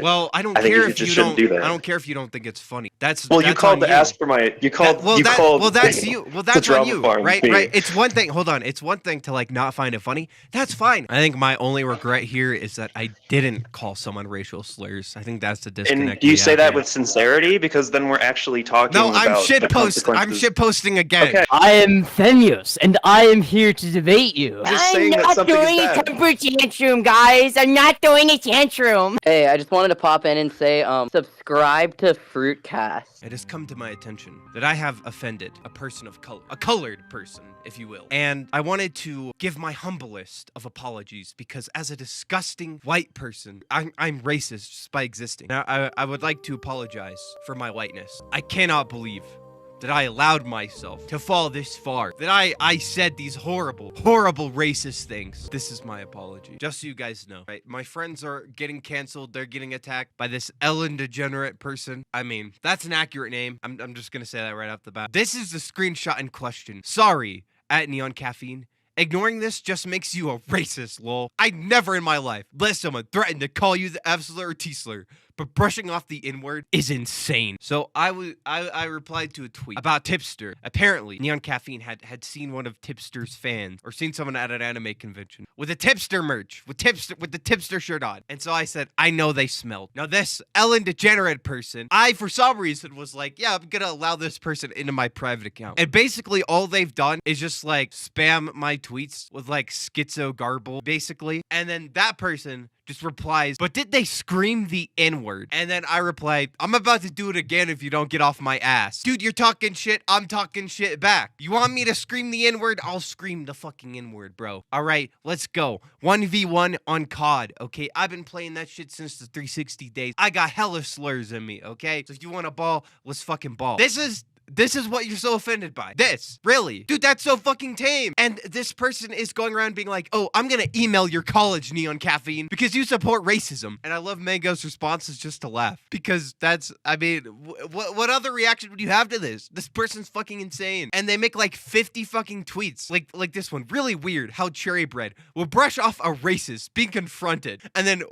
Well, I don't I think care you if just you shouldn't don't. do that. I don't care if you don't think it's funny. That's Well, that's you called on to you. ask for my. You called. Well, that's you. Well, that's on you, right? Me. Right. It's one thing. Hold on. It's one thing to like not find it funny. That's fine. I think my only regret here is that I didn't call someone racial slurs. I think that's the disconnect. And do you say that here. with sincerity? Because then we're actually talking No, I'm about shit the post. I'm consequences. shit posting again. Okay. I am Femyoz, and I am here to debate you. Just I'm saying that not something is doing a bad. temper tantrum, guys. I'm not doing a tantrum. Hey, I just wanted to pop in and say, subscribe to Fruitcast. It has come to my attention that I have offended a person of color, a colored person, if you will. And I wanted to give my humblest of apologies because as a disgusting white person, I'm racist just by existing. Now, I would like to apologize for my whiteness. I cannot believe that I allowed myself to fall this far, that I said these horrible racist things. This is my apology. Just so you guys know, right? My friends are getting canceled. They're getting attacked by this Ellen degenerate person. I mean, that's an accurate name. I'm just gonna say that right off the bat. This is the screenshot in question. Sorry, at Neon Caffeine. Ignoring this just makes you a racist, lol. I never in my life let someone threaten to call you the F slur or T slur, but brushing off the N-word is insane. So I replied to a tweet about Tipster. Apparently, Neon Caffeine had seen one of Tipster's fans, or seen someone at an anime convention with a Tipster merch, with the Tipster shirt on. And so I said, I know they smelled. Now this Ellen degenerate person, I for some reason was like, yeah, I'm gonna allow this person into my private account. And basically all they've done is just like spam my tweets with like schizo garble, basically. And then that person just replies, but did they scream the N-word? And then I replied, I'm about to do it again if you don't get off my ass. Dude, you're talking shit, I'm talking shit back. You want me to scream the N-word? I'll scream the fucking N-word, bro. All right, let's go. 1v1 on COD, okay? I've been playing that shit since the 360 days. I got hella slurs in me, okay? So if you want to ball, let's fucking ball. This is what you're so offended by. This. Really. Dude, that's so fucking tame. And this person is going around being like, oh, I'm gonna email your college, Neon Caffeine, because you support racism. And I love Mango's response is just to laugh. Because that's, I mean, what other reaction would you have to this? This person's fucking insane. And they make like 50 fucking tweets. Like this one. Really weird how Cherry Bread will brush off a racist being confronted. And then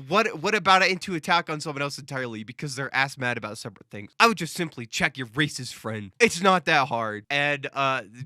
what about it into attack on someone else entirely because they're ass mad about separate things? I would just simply check your racist friend. It's not that hard. And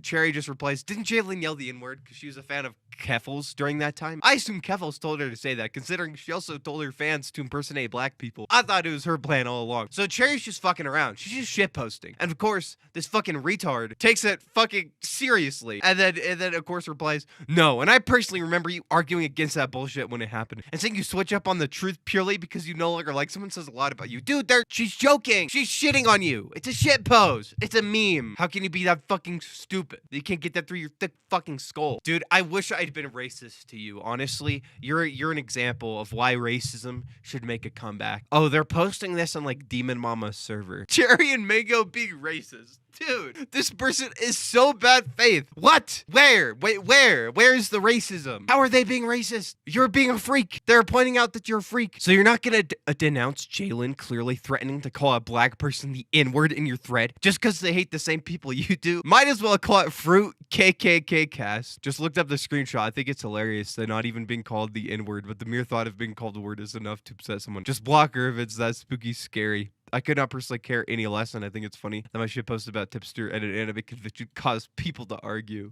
Cherry just replies, didn't Jalyn yell the N-word because she was a fan of Keffels during that time? I assume Keffels told her to say that, considering she also told her fans to impersonate black people. I thought it was her plan all along. So Cherry's just fucking around. She's just shitposting. And of course, this fucking retard takes it fucking seriously. And then of course replies, no. And I personally remember you arguing against that bullshit when it happened. And saying you switch up on the truth purely because you no longer like someone says a lot about you. Dude, she's joking. She's shitting on you. It's a shit pose. It's a meme. How can you be that fucking stupid? You can't get that through your thick fucking skull. Dude, I wish I'd been racist to you, honestly. You're an example of why racism should make a comeback. Oh, they're posting this on like Demon Mama's server. Cherry and Mango being racist. Dude, this person is so bad faith. What? Where? Wait, where? Where is the racism? How are they being racist? You're being a freak. They're pointing out that you're a freak. So you're not gonna denounce Jalyn clearly threatening to call a black person the N-word in your thread just because they hate the same people you do? Might as well call it Fruit KKK Cast. Just looked up the screenshot. I think it's hilarious. They're not even being called the N-word, but the mere thought of being called the word is enough to upset someone. Just block her if it's that spooky scary. I could not personally care any less, and I think it's funny that my shit post about Tipster at an anime convention caused people to argue.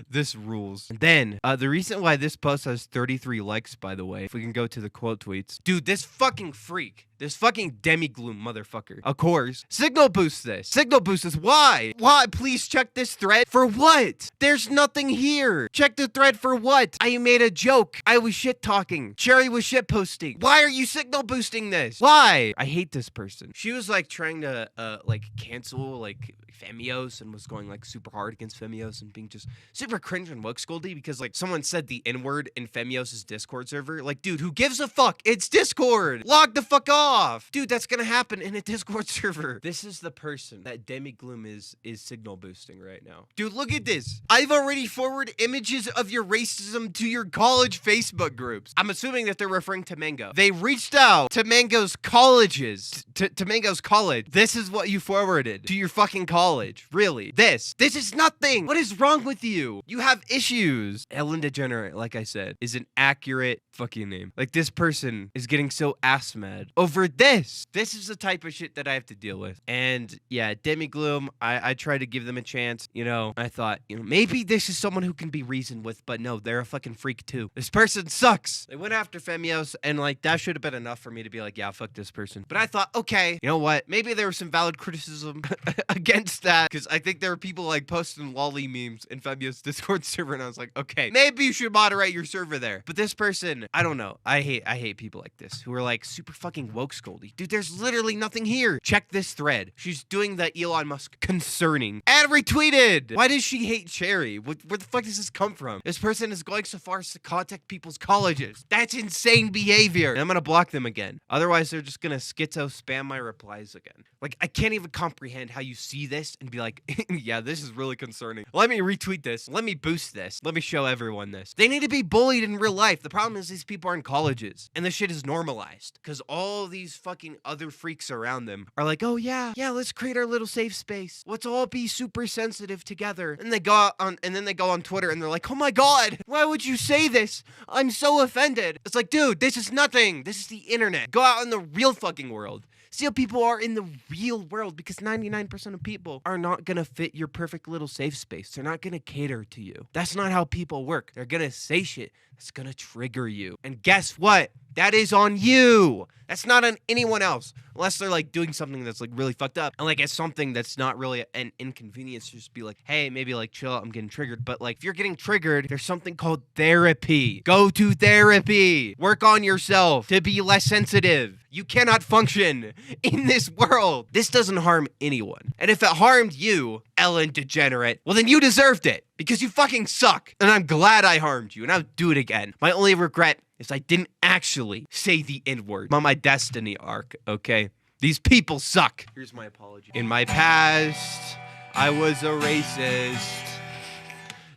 This rules. And then, the reason why this post has 33 likes, by the way, if we can go to the quote tweets. Dude, this fucking freak. This fucking Demigloom motherfucker. Of course. Signal boost this. Signal boost this. Why? Why? Please check this thread. For what? There's nothing here. Check the thread for what? I made a joke. I was shit talking. Cherry was shit posting. Why are you signal boosting this? Why? I hate this person. She was like trying to like cancel like Femyoz and was going like super hard against Femyoz and being just super cringe and woke scoldy because like someone said the N-word in Femyoz's Discord server. Like, dude, who gives a fuck? It's Discord. Log the fuck off. Dude, that's gonna happen in a Discord server. This is the person that Demigloom is signal boosting right now. Dude, look at this. I've already forwarded images of your racism to your college Facebook groups. I'm assuming that they're referring to Mango. They reached out to Mango's colleges, to Mango's college. This is what you forwarded to your fucking college. college. Really. This is nothing. What is wrong with you? You have issues. Ellen DeGenerate, like I said, is an accurate fucking name. Like, this person is getting so ass mad over this. This is the type of shit that I have to deal with. And yeah, Demigloom, I try to give them a chance. You know, I thought, you know, maybe this is someone who can be reasoned with, but no, they're a fucking freak too. This person sucks. They went after Femyoz, and like, that should have been enough for me to be like, yeah, fuck this person. But I thought, okay, you know what? Maybe there was some valid criticism against that, because I think there were people like posting lolly memes in Femyoz Discord server, and I was like, okay, maybe you should moderate your server there. But this person, I don't know. I hate people like this who are like super fucking woke scoldy. Dude, there's literally nothing here. Check this thread. She's doing the Elon Musk concerning and retweeted. Why does she hate Cherry? Where the fuck does this come from? This person is going so far as to contact people's colleges. That's insane behavior. And I'm gonna block them again. Otherwise, they're just gonna schizo spam my replies again. Like, I can't even comprehend how you see this and be like, yeah, this is really concerning. Let me retweet this. Let me boost this. Let me show everyone this. They need to be bullied in real life. The problem is these people are in colleges and this shit is normalized because all these fucking other freaks around them are like, oh yeah, let's create our little safe space. Let's all be super sensitive together. And they go on Twitter and they're like, oh my God, why would you say this? I'm so offended. It's like, dude, this is nothing. This is the internet. Go out in the real fucking world. See how people are in the real world, because 99% of people are not going to fit your perfect little safe space. They're not going to cater to you. That's not how people work. They're going to say shit that's going to trigger you. And guess what? That is on you. That's not on anyone else. Unless they're like doing something that's like really fucked up. And like it's something that's not really an inconvenience. Just be like, hey, maybe like chill out, I'm getting triggered. But like if you're getting triggered, there's something called therapy. Go to therapy. Work on yourself to be less sensitive. You cannot function in this world. This doesn't harm anyone. And if it harmed you, Ellen DeGenerate, well then you deserved it. Because you fucking suck. And I'm glad I harmed you. And I'll do it again. My only regret is I didn't actually say the N-word. I'm on my destiny arc, okay? These people suck. Here's my apology. In my past, I was a racist.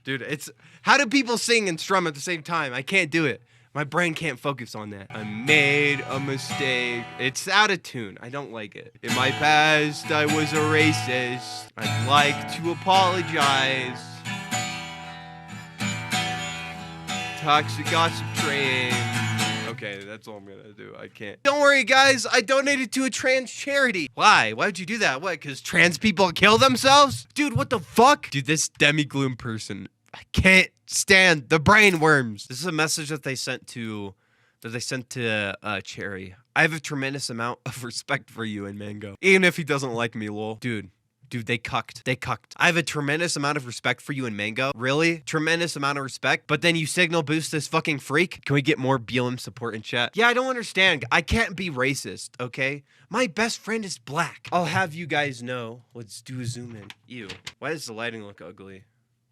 Dude, it's... How do people sing and strum at the same time? I can't do it. My brain can't focus on that. I made a mistake. It's out of tune. I don't like it. In my past, I was a racist. I'd like to apologize. Toxic gossip train. Okay, that's all I'm gonna do. I can't. Don't worry, guys. I donated to a trans charity. Why? Why would you do that? What? Because trans people kill themselves? Dude, what the fuck? Dude, this Demigloom person. I can't stand the brain worms. This is a message that they sent to Cherry. I have a tremendous amount of respect for you and Mango. Even if he doesn't like me, lol. Dude, they cucked. They cucked. I have a tremendous amount of respect for you and Mango. Really? Tremendous amount of respect. But then you signal boost this fucking freak? Can we get more BLM support in chat? Yeah, I don't understand. I can't be racist, okay? My best friend is black. I'll have you guys know. Let's do a zoom in. Ew. Why does the lighting look ugly?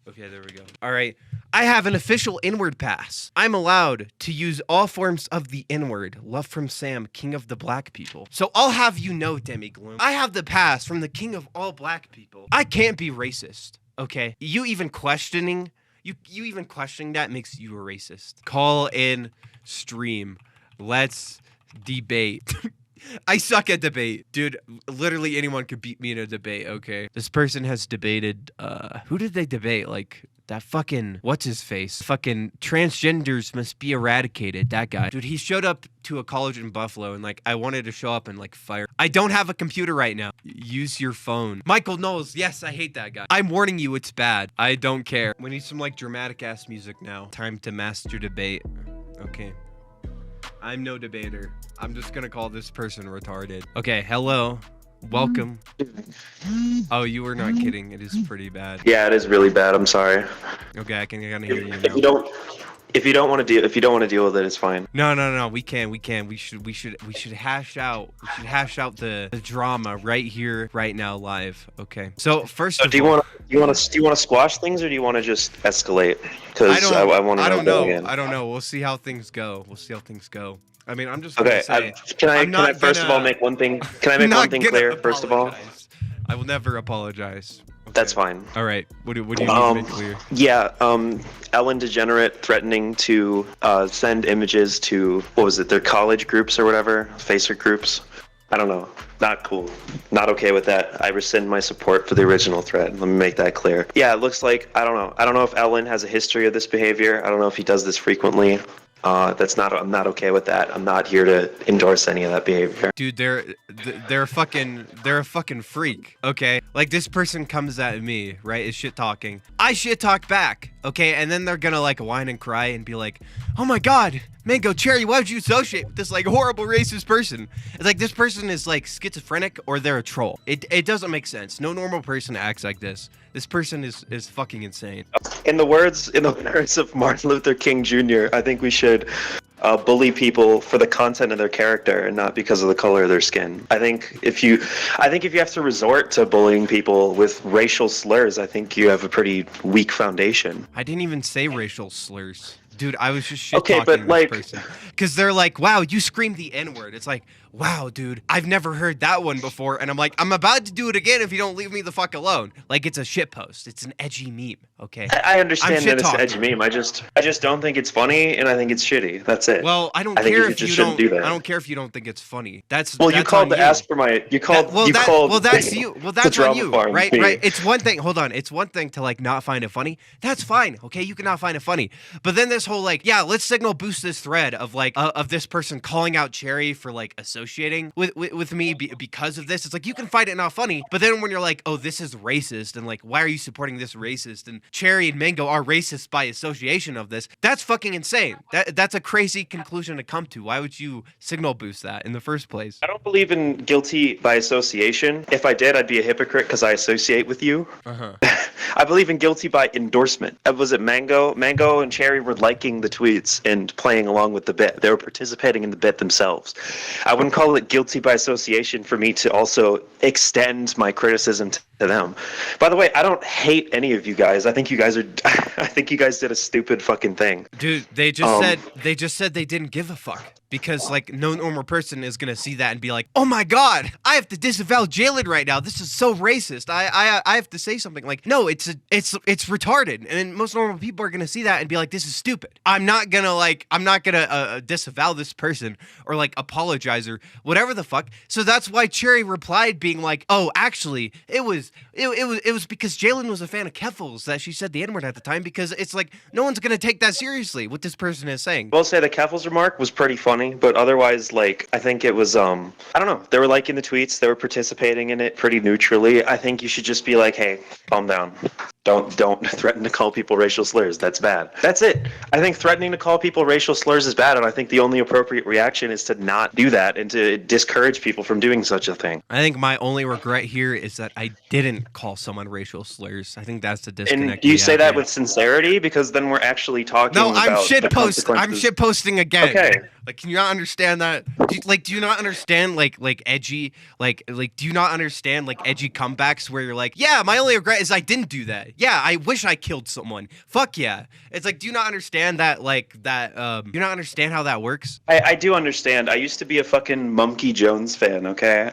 Okay, there we go. All right. I have an official N-word pass. I'm allowed to use all forms of the N-word. Love from Sam, king of the black people. So I'll have you know, Demigloom, I have the pass from the king of all black people. I can't be racist, okay? You even questioning that makes you a racist. Call in stream. Let's debate. I suck at debate. Dude, literally anyone could beat me in a debate, okay? This person has debated, who did they debate? Like, that fucking, what's his face? Fucking transgenders must be eradicated, that guy. Dude, he showed up to a college in Buffalo and like, I wanted to show up and like fire. I don't have a computer right now. Use your phone. Michael Knowles, yes, I hate that guy. I'm warning you, it's bad. I don't care. We need some like dramatic ass music now. Time to master debate. Okay. I'm no debater. I'm just gonna call this person retarded. Okay, hello. Welcome. Oh, you were not kidding. It is pretty bad. Yeah, it is really bad. I'm sorry. Okay, I can kind of hear you now. If you don't want to deal with it, it's fine. No. We can. We should hash out the drama right here, right now, live. Okay. So first, do you want to squash things, or do you want to just escalate? Because I want to. I don't know. I don't know. We'll see how things go. I mean, I'm just okay. Say, can I first of all make one thing? Can I make one thing clear? First of all, I will never apologize. Okay. That's fine. All right. What do you need to make clear? Yeah. Ellen DeGenerate threatening to send images to, what was it, their college groups or whatever, Facebook groups. I don't know. Not cool. Not okay with that. I rescind my support for the original thread. Let me make that clear. Yeah, it looks like, I don't know. I don't know if Ellen has a history of this behavior. I don't know if he does this frequently. I'm not okay with that. I'm not here to endorse any of that behavior. Dude, they're a fucking freak, okay? Like, this person comes at me, right, is shit talking. I shit talk back, okay? And then they're gonna like whine and cry and be like, oh my god, Mango Cherry, why would you associate with this like horrible racist person? It's like this person is like schizophrenic or they're a troll. It doesn't make sense. No normal person acts like this. This person is fucking insane. In the words of Martin Luther King Jr., I think we should bully people for the content of their character and not because of the color of their skin. I think if you have to resort to bullying people with racial slurs, I think you have a pretty weak foundation. I didn't even say racial slurs. Dude, I was just shit okay, talking but like, this person. Because they're like, wow, you screamed the N-word. It's like, wow, dude, I've never heard that one before. And I'm like, I'm about to do it again if you don't leave me the fuck alone. Like, it's a shit post. It's an edgy meme, okay? I understand that it's an edgy meme. I just don't think it's funny, and I think it's shitty. That's it. Well, I don't care if you don't do that. I don't care if you don't think it's funny. That's you called to ask for my. You called. Well, that's you. Well, that's on you, right? Me. Right. It's one thing. Hold on. It's one thing to like not find it funny. That's fine. Okay, you can not find it funny. But then this whole like, yeah, let's signal boost this thread of like of this person calling out Cherry for like associating with me because of this. It's like you can find it not funny, but then when you're like, oh, this is racist, and like, why are you supporting this racist? And Cherry and Mango are racist by association of this. That's fucking insane. That's a crazy conclusion to come to. Why would you signal boost that in the first place? I don't believe in guilty by association. If I did, I'd be a hypocrite because I associate with you. I believe in guilty by endorsement. Was it Mango? Mango and Cherry were liking the tweets and playing along with the bit. They were participating in the bit themselves. I wouldn't call it guilty by association for me to also extend my criticism to them. By the way, I don't hate any of you guys. I think you guys did a stupid fucking thing. Dude, they just said they didn't give a fuck. Because like no normal person is gonna see that and be like, oh my god, I have to disavow Jalyn right now. This is so racist. I have to say something. Like, no, it's retarded. And most normal people are gonna see that and be like, this is stupid. I'm not gonna disavow this person or like apologize or whatever the fuck. So that's why Cherry replied being like, oh, actually, it was because Jalyn was a fan of Keffels that she said the N-word at the time, because it's like no one's gonna take that seriously what this person is saying. We'll say the Keffels remark was pretty funny. But otherwise, like, I think it was, I don't know. They were liking the tweets. They were participating in it pretty neutrally. I think you should just be like, hey, calm down. Don't threaten to call people racial slurs. That's bad. That's it. I think threatening to call people racial slurs is bad, and I think the only appropriate reaction is to not do that and to discourage people from doing such a thing. I think my only regret here is that I didn't call someone racial slurs. I think that's the disconnect. And do you say that with sincerity? Because then we're actually talking about I'm shit posting again. Okay. Like, can you not understand that? Do you not understand like edgy do you not understand like edgy comebacks where you're like, yeah, my only regret is I didn't do that. Yeah, I wish I killed someone. Fuck yeah. It's like, do you not understand that do you not understand how that works? I do understand. I used to be a fucking Mumkey Jones fan, okay?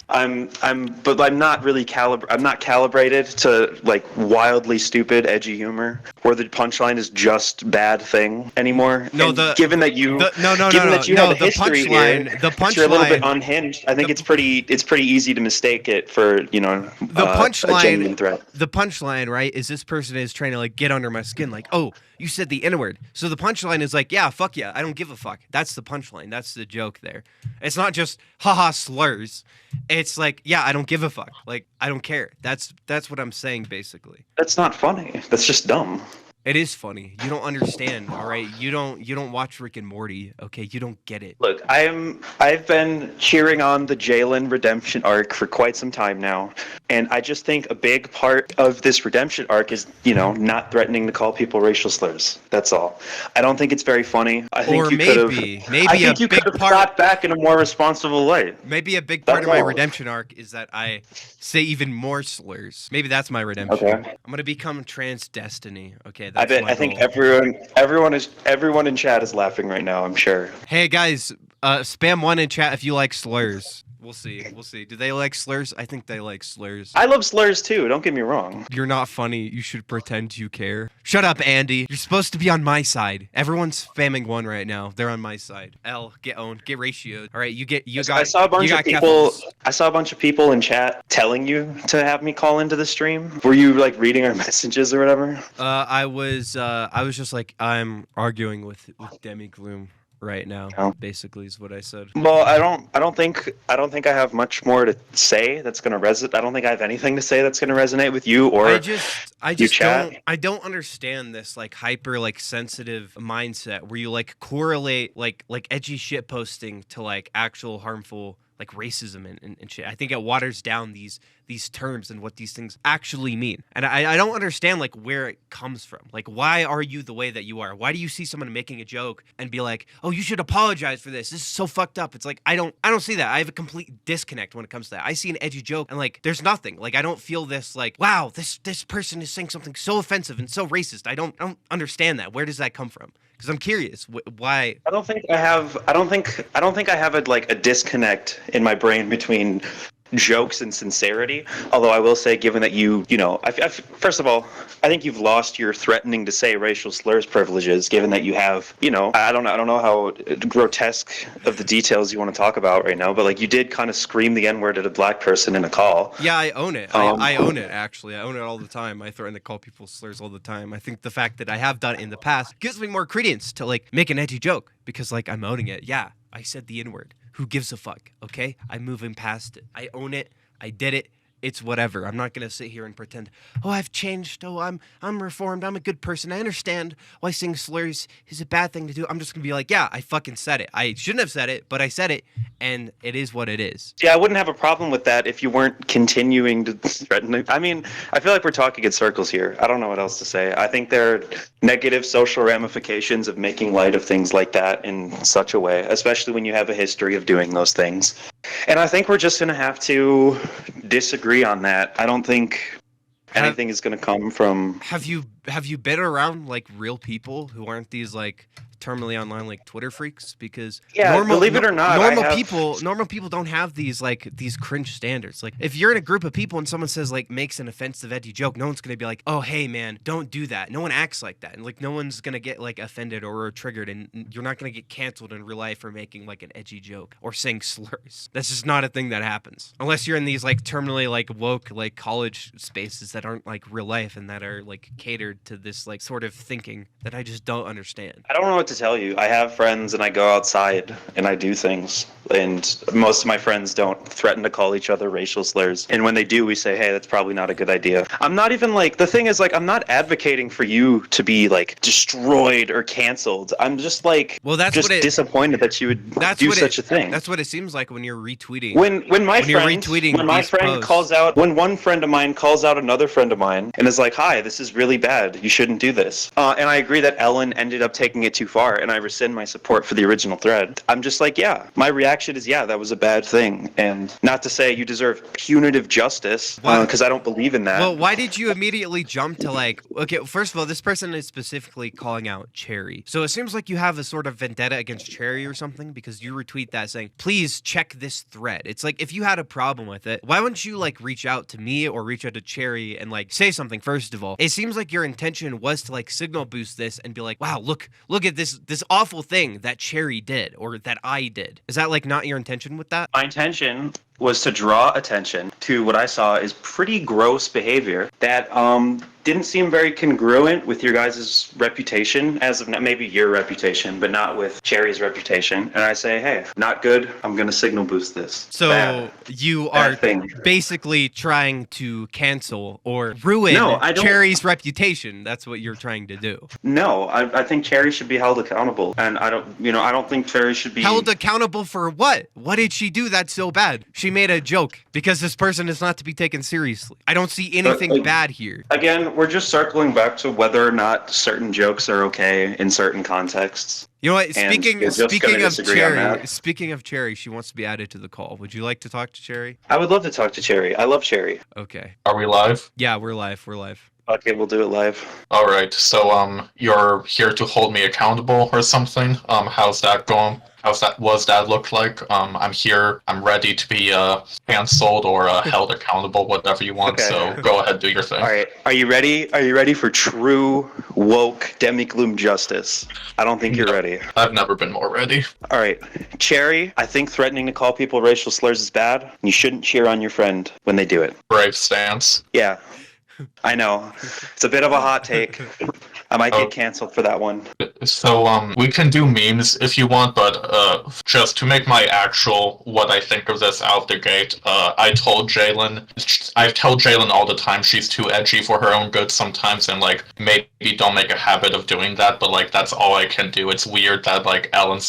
But I'm not really calibrated to like wildly stupid edgy humor where the punchline is just bad thing anymore. No, given that you have a history here, you're a little bit unhinged. I think it's pretty easy to mistake it for, a genuine threat. The punchline, right, is this person is trying to like get under my skin, like, oh, you said the N-word. So the punchline is like, yeah, fuck yeah, I don't give a fuck. That's the punchline. That's the joke there. It's not just haha slurs. It's like, yeah, I don't give a fuck. Like, I don't care. That's what I'm saying basically. That's not funny. That's just dumb. It is funny. You don't understand, all right? You don't watch Rick and Morty, okay? You don't get it. Look, I've been cheering on the Jalyn redemption arc for quite some time now, and I just think a big part of this redemption arc is, not threatening to call people racial slurs. That's all. I don't think it's very funny. I think you could have fought back in a more responsible way. Maybe a big part of my redemption arc is that I say even more slurs. Maybe that's my redemption. Okay. I'm gonna become trans destiny. Okay. I think everyone in chat is laughing right now, I'm sure. Hey guys, spam 1 in chat if you like slurs. We'll see. We'll see. Do they like slurs? I think they like slurs. I love slurs too. Don't get me wrong. You're not funny. You should pretend you care. Shut up, Andy. You're supposed to be on my side. Everyone's spamming one right now. They're on my side. L, get owned. Get ratioed. All right, I saw a bunch of people. I saw a bunch of people in chat telling you to have me call into the stream. Were you like reading our messages or whatever? I was just like, I'm arguing with Demigloom right now. Oh. Basically, is what I said. Well, I don't think I have much more to say that's gonna resonate. I don't think I have anything to say that's gonna resonate with you or I just don't understand this like hyper like sensitive mindset where you like correlate like edgy shit posting to like actual harmful like racism and shit. I think it waters down these terms and what these things actually mean. And I don't understand like where it comes from. Like, why are you the way that you are? Why do you see someone making a joke and be like, oh, you should apologize for this. This is so fucked up. It's like, I don't see that. I have a complete disconnect when it comes to that. I see an edgy joke and like, there's nothing. Like, I don't feel this like, wow, this person is saying something so offensive and so racist. I don't understand that. Where does that come from? Because I'm curious why. I don't think I have a disconnect in my brain between jokes and sincerity. Although I will say, given that you know, first of all, I think you've lost your threatening to say racial slurs privileges. Given that you have, you know, I don't know how grotesque of the details you want to talk about right now, but like you did kind of scream the N-word at a black person in a call. Yeah, I own it. I own it actually. I own it all the time. I threaten to call people slurs all the time. I think the fact that I have done it in the past gives me more credence to like make an edgy joke because like I'm owning it. Yeah, I said the N-word. Who gives a fuck, okay? I'm moving past it. I own it. I did it. It's whatever. I'm not going to sit here and pretend, oh, I've changed. Oh, I'm reformed. I'm a good person. I understand why saying slurs is a bad thing to do. I'm just going to be like, yeah, I fucking said it. I shouldn't have said it, but I said it, and it is what it is. Yeah, I wouldn't have a problem with that if you weren't continuing to threaten it. I mean, I feel like we're talking in circles here. I don't know what else to say. I think there are negative social ramifications of making light of things like that in such a way, especially when you have a history of doing those things. And I think we're just going to have to disagree on that. I don't think anything is going to come from... Have you been around like real people who aren't these like terminally online like Twitter freaks? Because believe it or not, normal people don't have these cringe standards. Like if you're in a group of people and someone says like makes an offensive edgy joke, no one's gonna be like, oh hey man, don't do that. No one acts like that, and like no one's gonna get like offended or triggered, and you're not gonna get canceled in real life for making like an edgy joke or saying slurs. That's just not a thing that happens unless you're in these like terminally like woke like college spaces that aren't like real life and that are like catered to this like sort of thinking that I just don't understand. I don't know what to tell you. I have friends and I go outside and I do things, and most of my friends don't threaten to call each other racial slurs, and when they do, we say, hey, that's probably not a good idea. I'm not even like, the thing is like, I'm not advocating for you to be like destroyed or canceled. I'm just like, well, that's just disappointed that you would do such a thing. That's what it seems like when you're retweeting. When one friend of mine calls out another friend of mine and is like, hi, this is really bad, you shouldn't do this. And I agree that Ellen ended up taking it too far, and I rescind my support for the original thread. I'm just like, yeah, my reaction is, yeah, that was a bad thing. And not to say you deserve punitive justice, because I don't believe in that. Well, why did you immediately jump to like, okay, first of all, this person is specifically calling out Cherry. So it seems like you have a sort of vendetta against Cherry or something, because you retweet that saying, please check this thread. It's like, if you had a problem with it, why wouldn't you like reach out to me or reach out to Cherry and like say something first of all? It seems like your intention was to like signal boost this and be like, wow, look at this awful thing that Cherry did or that I did. Is that like not your intention with that? My intention was to draw attention to what I saw as pretty gross behavior that didn't seem very congruent with your guys' reputation, as of maybe your reputation, but not with Cherry's reputation. And I say, hey, not good. I'm going to signal boost this. So you are basically trying to cancel or ruin Cherry's reputation. That's what you're trying to do. No, I think Cherry should be held accountable. And I don't think Cherry should be held accountable for what? What did she do that's so bad? She made a joke because this person is not to be taken seriously. I don't see anything bad here. Again, we're just circling back to whether or not certain jokes are okay in certain contexts. You know what? Speaking of Cherry, she wants to be added to the call. Would you like to talk to Cherry? I would love to talk to Cherry. I love Cherry. Okay. Are we live? Yeah, we're live. Fuck it, we'll do it live. Alright, so, you're here to hold me accountable or something? How's that going? What's that look like? I'm here, I'm ready to be, cancelled or, held accountable, whatever you want, Okay. so go ahead, do your thing. Alright, are you ready? Are you ready for true, woke, Demigloom justice? I don't think you're ready. I've never been more ready. Alright, Cherry, I think threatening to call people racial slurs is bad. You shouldn't cheer on your friend when they do it. Brave stance. Yeah, I know. It's a bit of a hot take. I might get canceled for that one. So, we can do memes if you want, but, just to make my actual, what I think of this out the gate, I tell Jalyn all the time she's too edgy for her own good sometimes, and, like, maybe don't make a habit of doing that, but, like, that's all I can do. It's weird that, like, Ellen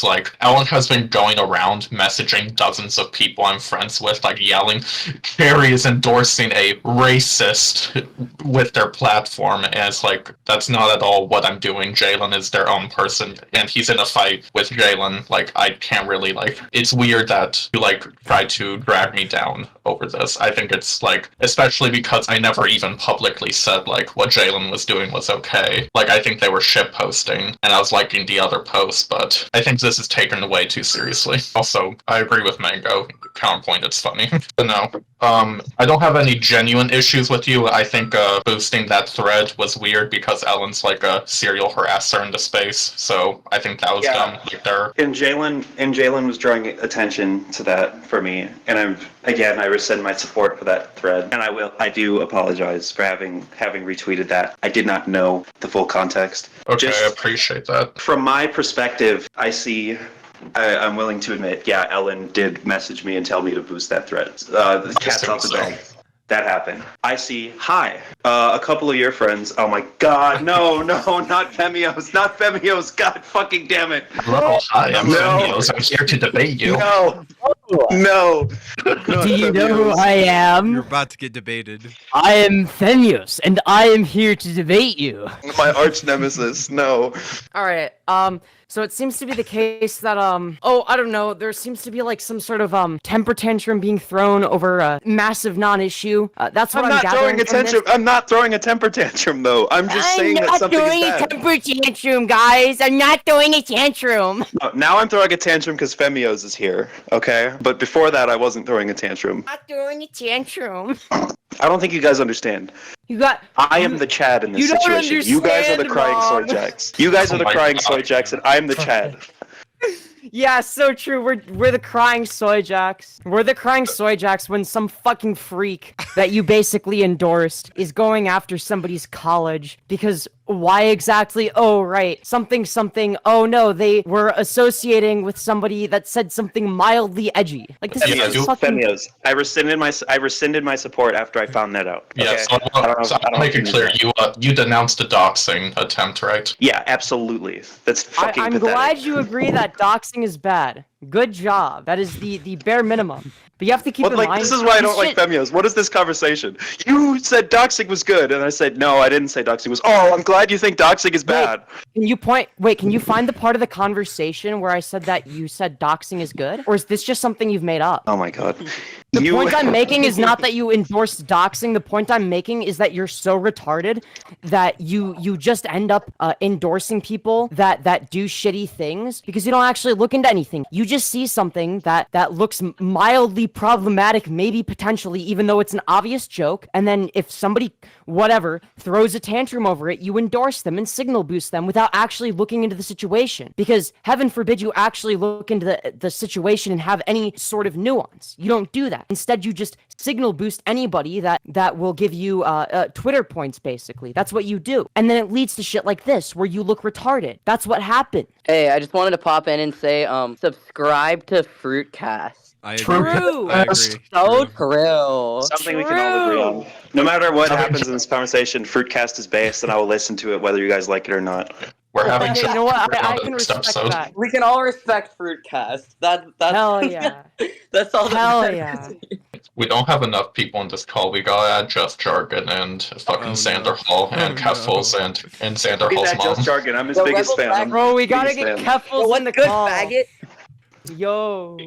has been going around messaging dozens of people I'm friends with, like, yelling, Carrie is endorsing a racist with their platform, and it's like, that's not at all what I'm doing. Jalyn is their own person, and he's in a fight with Jalyn. Like, I can't really, like, it's weird that you, like, try to drag me down over this. I think it's, like, especially because I never even publicly said, like, what Jalyn was doing was okay. Like, I think they were shit posting, and I was liking the other posts, but I think this is taken way too seriously. Also, I agree with Mango. Counterpoint, it's funny. But no. I don't have any genuine issues with you. I think boosting that thread was weird because Ellen's like a serial harasser in the space, so I think that was dumb. Like there. And Jalyn was drawing attention to that for me, and I rescind my support for that thread. And I do apologize for having retweeted that. I did not know the full context. Okay, I appreciate that. From my perspective, I'm willing to admit, yeah, Ellen did message me and tell me to boost that thread. The cat's out the bag. That happened. I see, hi, a couple of your friends. Oh my god, no, not Femyoz, god fucking damn it. Hello, hi, I'm Femyoz. I'm here to debate you. No. Do you know who I am? You're about to get debated. I am Femyoz, and I am here to debate you. My arch nemesis, no. Alright, so it seems to be the case that, I don't know, there seems to be like some sort of, temper tantrum being thrown over a massive non-issue. That's what I'm gathering from this. I'm not throwing a temper tantrum, though. I'm just saying that something is bad. I'm not doing a temper tantrum, guys. I'm not doing a tantrum. Now I'm throwing a tantrum because Femyoz is here, okay? But before that, I wasn't throwing a tantrum. I'm not doing a tantrum. I don't think you guys understand. I am the Chad in this situation. You guys are the crying soy jacks. You guys are the crying soy jacks, and I'm the Chad. Yeah, so true. We're the crying soy jacks. We're the crying soy jacks when some fucking freak that you basically endorsed is going after somebody's college because why exactly? Oh, right. Something. Oh no, they were associating with somebody that said something mildly edgy. Like this is fucking. Femyoz. I rescinded my support after I found that out. Yeah, okay? so I'll make it clear. You denounced the doxing attempt, right? Yeah, absolutely. That's fucking I'm pathetic. glad you agree that doxing is bad. Good job. That is the bare minimum. But you have to keep in mind. This is why I don't like Femyoz. What is this conversation? You said doxing was good, and I said no. I didn't say doxing was. Oh, I'm glad you think doxing is bad. Can you find the part of the conversation where I said that you said doxing is good, or is this just something you've made up? Oh my god. The point I'm making is not that you endorsed doxing. The point I'm making is that you're so retarded that you just end up endorsing people that do shitty things because you don't actually look into anything. You just see something that looks mildly problematic, maybe potentially, even though it's an obvious joke, and then if somebody, whatever, throws a tantrum over it, you endorse them and signal boost them without actually looking into the situation. Because heaven forbid you actually look into the situation and have any sort of nuance. You don't do that. Instead, you just signal boost anybody that will give you Twitter points, basically. That's what you do. And then it leads to shit like this, where you look retarded. That's what happened. Hey, I just wanted to pop in and say, subscribe to Fruitcast. I True. agree. So true. Something we can all agree on. No matter what happens in this conversation, Fruitcast is based, and I will listen to it whether you guys like it or not. We're having You know what? I can next respect episode. that. We can all respect Fruitcast. That's Hell yeah. that's all. Hell that yeah. We don't have enough people on this call. We gotta add Just Jargon and fucking Xander Hall and Keffels and Xander Hall's mom. Just jargon. I'm his The biggest Rebel fan. Bro, we gotta Biggest get fan. Keffels in the good call. faggot? Yo.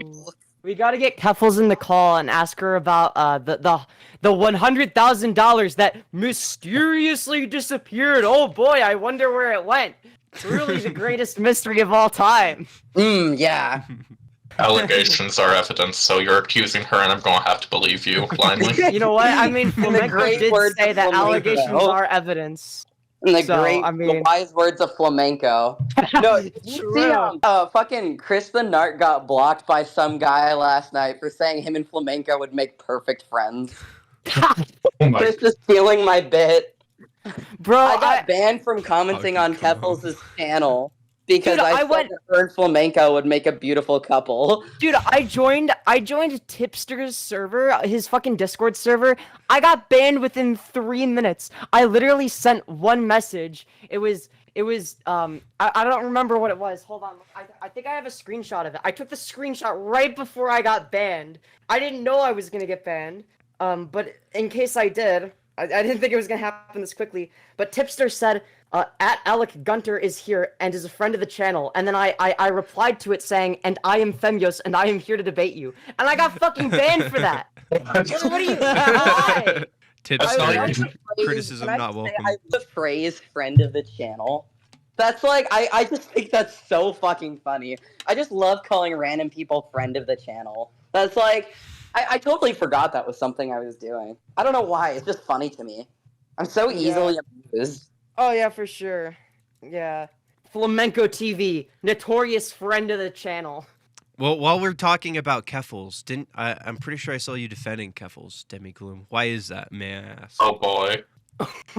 We gotta get Keffels in the call and ask her about the $100,000 that mysteriously disappeared. Oh boy, I wonder where it went. Truly the greatest mystery of all time. Yeah. Allegations are evidence, so you're accusing her, and I'm going to have to believe you blindly. You know what? I mean, the Flamenco great did words say of that Flamenco. allegations are evidence. And the So, I the mean- wise words of flamenco. No, did you see fucking Chris the Nart got blocked by some guy last night for saying him and flamenco would make perfect friends. Oh my Chris is stealing my bit. Bro, I got banned from commenting on come on. Keffels' channel because Dude, I said went- that her and flamenco would make a beautiful couple. Dude, I joined Tipster's server, his fucking Discord server. I got banned within 3 minutes. I literally sent one message. It was I don't remember what it was. Hold on. I think I have a screenshot of it. I took the screenshot right before I got banned. I didn't know I was gonna get banned. But in case I did, I didn't think it was gonna happen this quickly. But Tipster said, at Alec Gunter is here and is a friend of the channel. And then I replied to it saying, and I am Femyoz and I am here to debate you. And I got fucking banned for that. What are you? Why? Tips I are like the phrase- criticism can I not just say welcome. I love the phrase "friend of the channel." That's like I just think that's so fucking funny. I just love calling random people "friend of the channel." That's like I totally forgot that was something I was doing. I don't know why. It's just funny to me. I'm so easily amused. Oh yeah, for sure. Yeah. Flamenco TV, notorious friend of the channel. Well, while we're talking about Keffels, I'm pretty sure I saw you defending Keffels, Demigloom. Why is that, may I ask? Oh boy.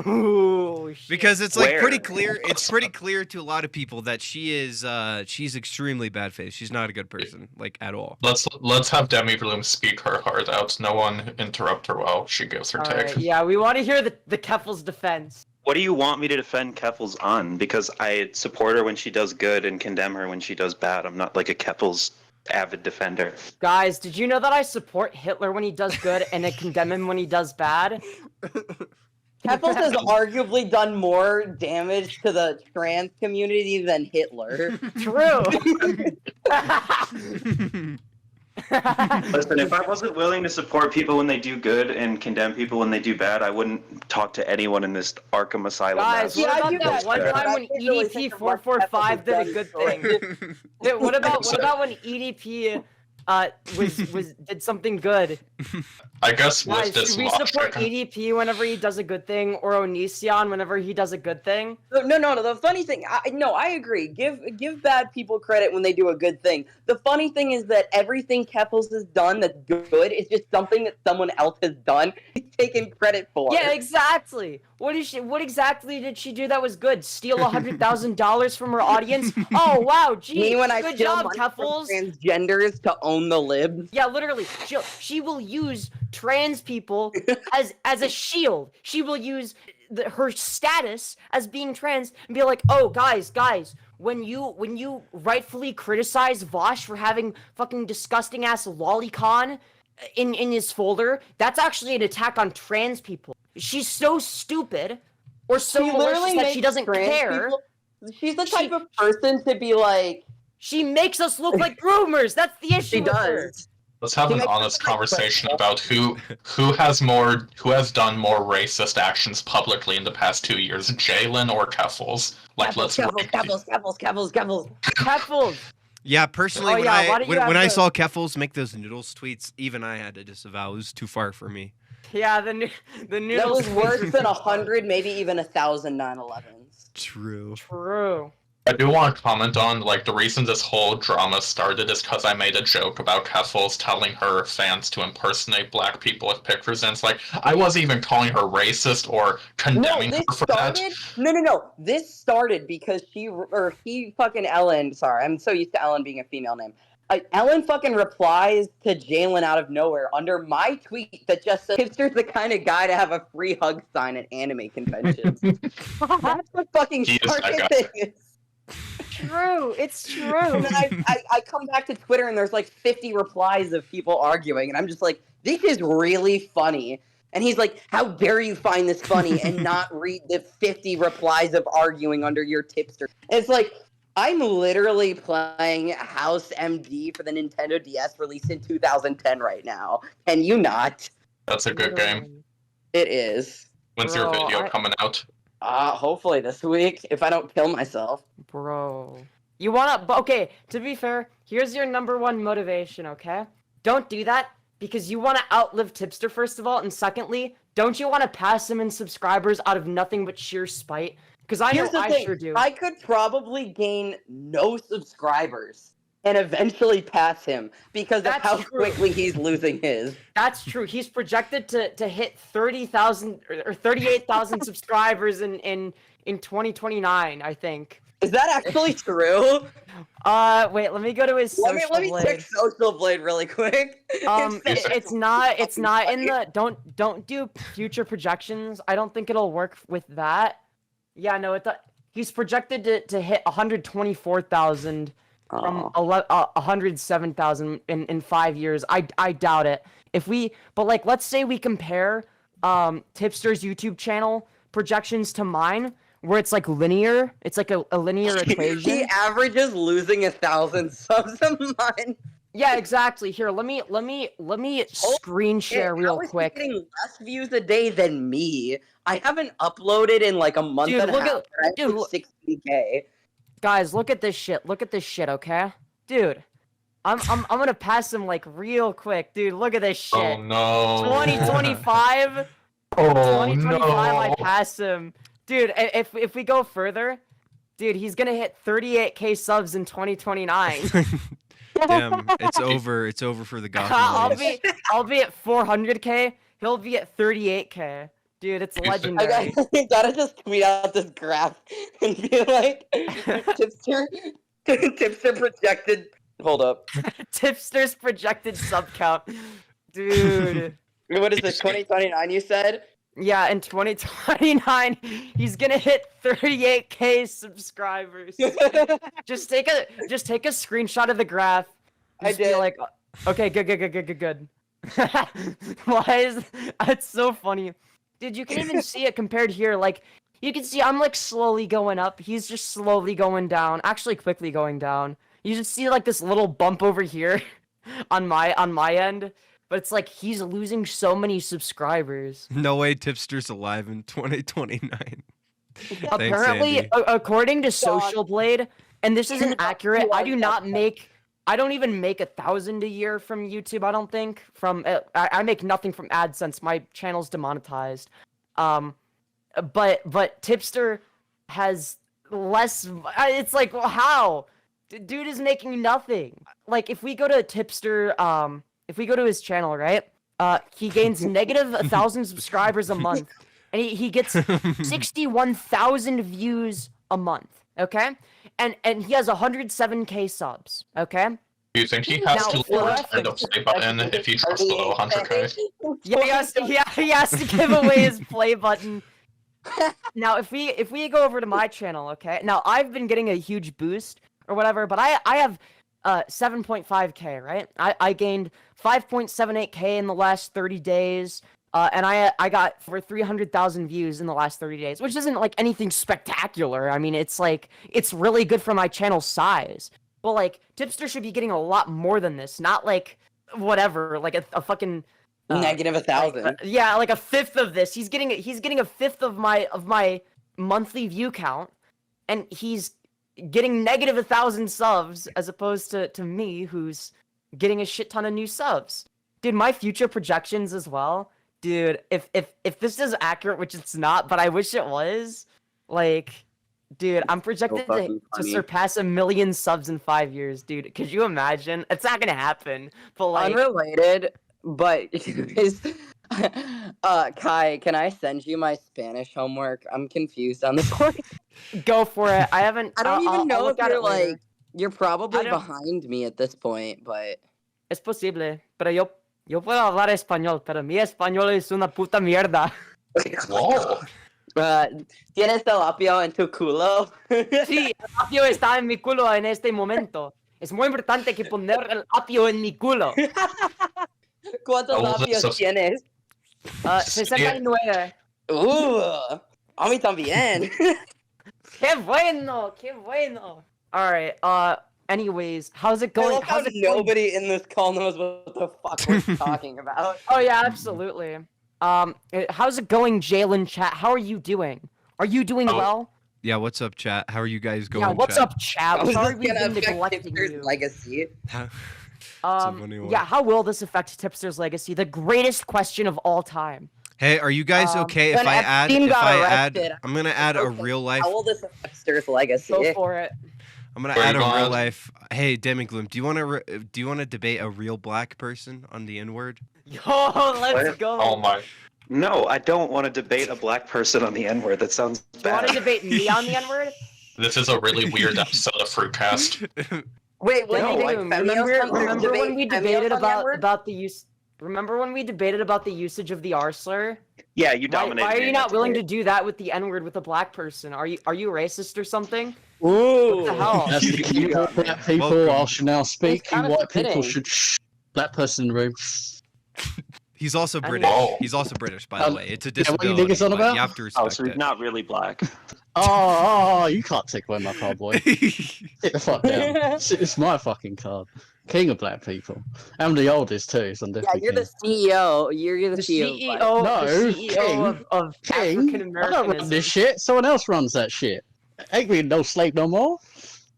Oh shit. Because it's like Where? pretty clear. It's pretty clear to a lot of people that she's extremely bad faced. She's not a good person, like at all. Let's have Demigloom speak her heart out. No one interrupt her while she gives her take. Alright, yeah, we want to hear the Keffels defense. What do you want me to defend Keffels on? Because I support her when she does good and condemn her when she does bad. I'm not like a Keffels avid defender. Guys, did you know that I support Hitler when he does good and I condemn him when he does bad? Keffels has arguably done more damage to the trans community than Hitler. True. Listen, if I wasn't willing to support people when they do good and condemn people when they do bad, I wouldn't talk to anyone in this Arkham Asylum. Guys, mess. what I about do that that one too. time I when can't really think EDP of what 445 did a Keffels good has thing? Dude, what about when EDP did something good? I guess with Guys, this should we support logic, EDP whenever he does a good thing, or Onision whenever he does a good thing? No. The funny thing, I agree. Give bad people credit when they do a good thing. The funny thing is that everything Keffels has done that's good is just something that someone else has done. He's taken credit for. Yeah, exactly. What exactly did she do that was good? Steal $100,000 from her audience? Oh wow, gee, Me when I good steal job, money from Keffels. transgenders to own the libs. Yeah, literally, she will use trans people as a shield. She will use her status as being trans and be like, oh guys, when you rightfully criticize Vosh for having fucking disgusting ass lolicon in his folder, that's actually an attack on trans people. She's so stupid or so She malicious literally that she makes doesn't trans care. people- She's the type of person to be like. She makes us look like groomers. That's the issue. She with her. does. let's have She an makes honest us like conversation crystal. about who has done more racist actions publicly in the past 2 years, Jalyn or Keffels? Like, let's rank these. Keffels. Yeah, personally, Oh, yeah, why don't you when have I to- saw Keffels make those noodles tweets, even I had to disavow. It was too far for me. Yeah, the That noodles. was worse than 100, maybe even 1,000 9/11s. True. True. I do want to comment on, like, the reason this whole drama started is because I made a joke about Keffels telling her fans to impersonate black people with pictures, and it's like, I wasn't even calling her racist or condemning her for that. No. This started because he fucking Ellen. Sorry, I'm so used to Ellen being a female name. Ellen fucking replies to Jalyn out of nowhere under my tweet that just says, "Hipster's the kind of guy to have a free hug sign at anime conventions." That's what fucking He is that started guy. this. True. It's true. And then I come back to Twitter and there's like 50 replies of people arguing, and I'm just like, this is really funny. And he's like, how dare you find this funny and not read the 50 replies of arguing under your tipster? And it's like, I'm literally playing House MD for the Nintendo DS released in 2010 right now. Can you not? That's a good game. It is. When's your Bro, video coming out? Hopefully this week, if I don't kill myself. Bro. You wanna... Okay, to be fair, here's your #1 motivation, okay? Don't do that because you want to outlive Tipster, first of all, and secondly, don't you want to pass him in subscribers out of nothing but sheer spite? Because I know I sure do. I could probably gain no subscribers and eventually pass him because of how quickly he's losing his. That's true. He's projected to hit 30,000 or 38,000 subscribers in 2029, I think. Is that actually true? Wait, let me go to his social Let me blade. check Social Blade really quick. It's not in the don't do future projections. I don't think it'll work with that. Yeah, no, he's projected to hit 124,000 from 107,000 in 5 years. I doubt it. But like, let's say we compare Tipster's YouTube channel projections to mine, where it's like linear. It's like a linear equation. He averages losing 1,000 subs a month. Yeah, exactly. Here, let me screen share real quick. He's getting less views a day than me. I haven't uploaded in like a month and a half. Dude, 60K. Guys, look at this shit. Look at this shit, okay? Dude, I'm gonna pass him like real quick, dude. Look at this shit. Oh no. 2025. Oh 2025, no. I pass him. Dude, if we go further, dude, he's gonna hit 38K subs in 2029. Damn, it's over. It's over for the Gotham. I'll be at 400K. He'll be at 38K. Dude, it's legendary. I gotta just tweet out this graph and be like, Tipster projected. Hold up. Tipster's projected sub count. Dude. What is this, 2029 you said? Yeah, in 2029, he's gonna hit 38K subscribers. just take a screenshot of the graph. Just be like, okay, good. Why is that's so funny, dude? You can even see it compared here. Like, you can see I'm like slowly going up. He's just slowly going down. Actually, quickly going down. You just see like this little bump over here on my end. But it's like he's losing so many subscribers. No way Tipster's alive in 2029. Apparently, according to Social Blade, and this isn't accurate, I don't even make 1,000 a year from YouTube, I don't think. I make nothing from AdSense. My channel's demonetized. But Tipster has less. It's like, well, how? Dude is making nothing. Like, if we go to Tipster, if we go to his channel, right? He gains negative 1,000 subscribers a month, and he gets 61,000 views a month. Okay, and he has 107K subs. Okay. Do you think he has to return the play button if he drops below 100K? Yeah, he has to give away his play button. Now, if we go over to my channel, okay? Now, I've been getting a huge boost or whatever, but I have 7.5K, right? I gained 5.78K in the last 30 days, and I got over 300,000 views in the last 30 days, which isn't like anything spectacular. I mean, it's really good for my channel size. But like, Tipster should be getting a lot more than this, not like whatever, like a fucking negative 1,000. Yeah, like a fifth of this. He's getting a fifth of my monthly view count, and he's getting negative 1,000 subs as opposed to me, who's getting a shit ton of new subs. Dude, my future projections as well. Dude, if this is accurate, which it's not, but I wish it was, like, dude, I'm projected to surpass 1 million subs in 5 years, dude. Could you imagine? It's not gonna happen, but like... Unrelated, but Kai, can I send you my Spanish homework? I'm confused on the point. Go for it. I haven't... I don't even know if you're like... later. You're probably behind me at this point, but... Es posible, pero yo puedo hablar español, pero mi español es una puta mierda. Whoa. ¿Tienes el apio en tu culo? Sí, el apio está en mi culo en este momento. Es muy importante que poner el apio en mi culo. ¿Cuántos apios tienes? 69. A mí también. ¡Qué bueno! ¡Qué bueno! All right. Anyways, how's it I going? love how How's it going? nobody in this call knows what the fuck we're talking about. Oh yeah, absolutely. How's it going, Jalyn? Chat. How are you doing? Are you doing Oh. well? Yeah, what's up, chat? How are you guys going? Yeah. What's chat? up, chat? How is Sorry this we've gonna been affect neglecting Tipster's you. legacy? It's a funny one. Yeah. How will this affect Tipster's legacy? The greatest question of all time. Hey, are you guys okay if When I add? Epstein If got I arrested, add, I'm gonna add a Okay, real life. How will this affect Tipster's legacy? Go for it. I'm gonna Where add you a gonna real add? life. Hey, Demigloom, do you want to debate a real black person on the N-word? Yo, let's What? go. Oh my. No, I don't want to debate a black person on the N-word. That sounds Do you want bad. to debate me on the N-word? This is a really weird episode of Fruitcast. Wait, wait, No, like, remember when we debated about about the use? Remember when we debated about the usage of the R slur? Yeah, you Why, dominated. why are me you in not that willing to debate. do that with the N-word with a black person? Are you racist or something? Ooh. What the hell? As the king of all black people, Welcome. I shall now speak. You kinda white people fitting. should shh. Black person in the room. Shh. He's also I British. know. He's also British, by the way. It's a yeah, what you disability. niggas on but about? You have to respect Oh, so he's it. not really black. Oh, you can't take away my card, boy. Sit the fuck down. It's my fucking card. King of black people. I'm the oldest too, so I'm Yeah, definitely you're the CEO. You're the The CEO. CEO, No, the CEO of king. African I don't run Americanism. this shit. Someone else runs that shit. Ain't being no slave no more.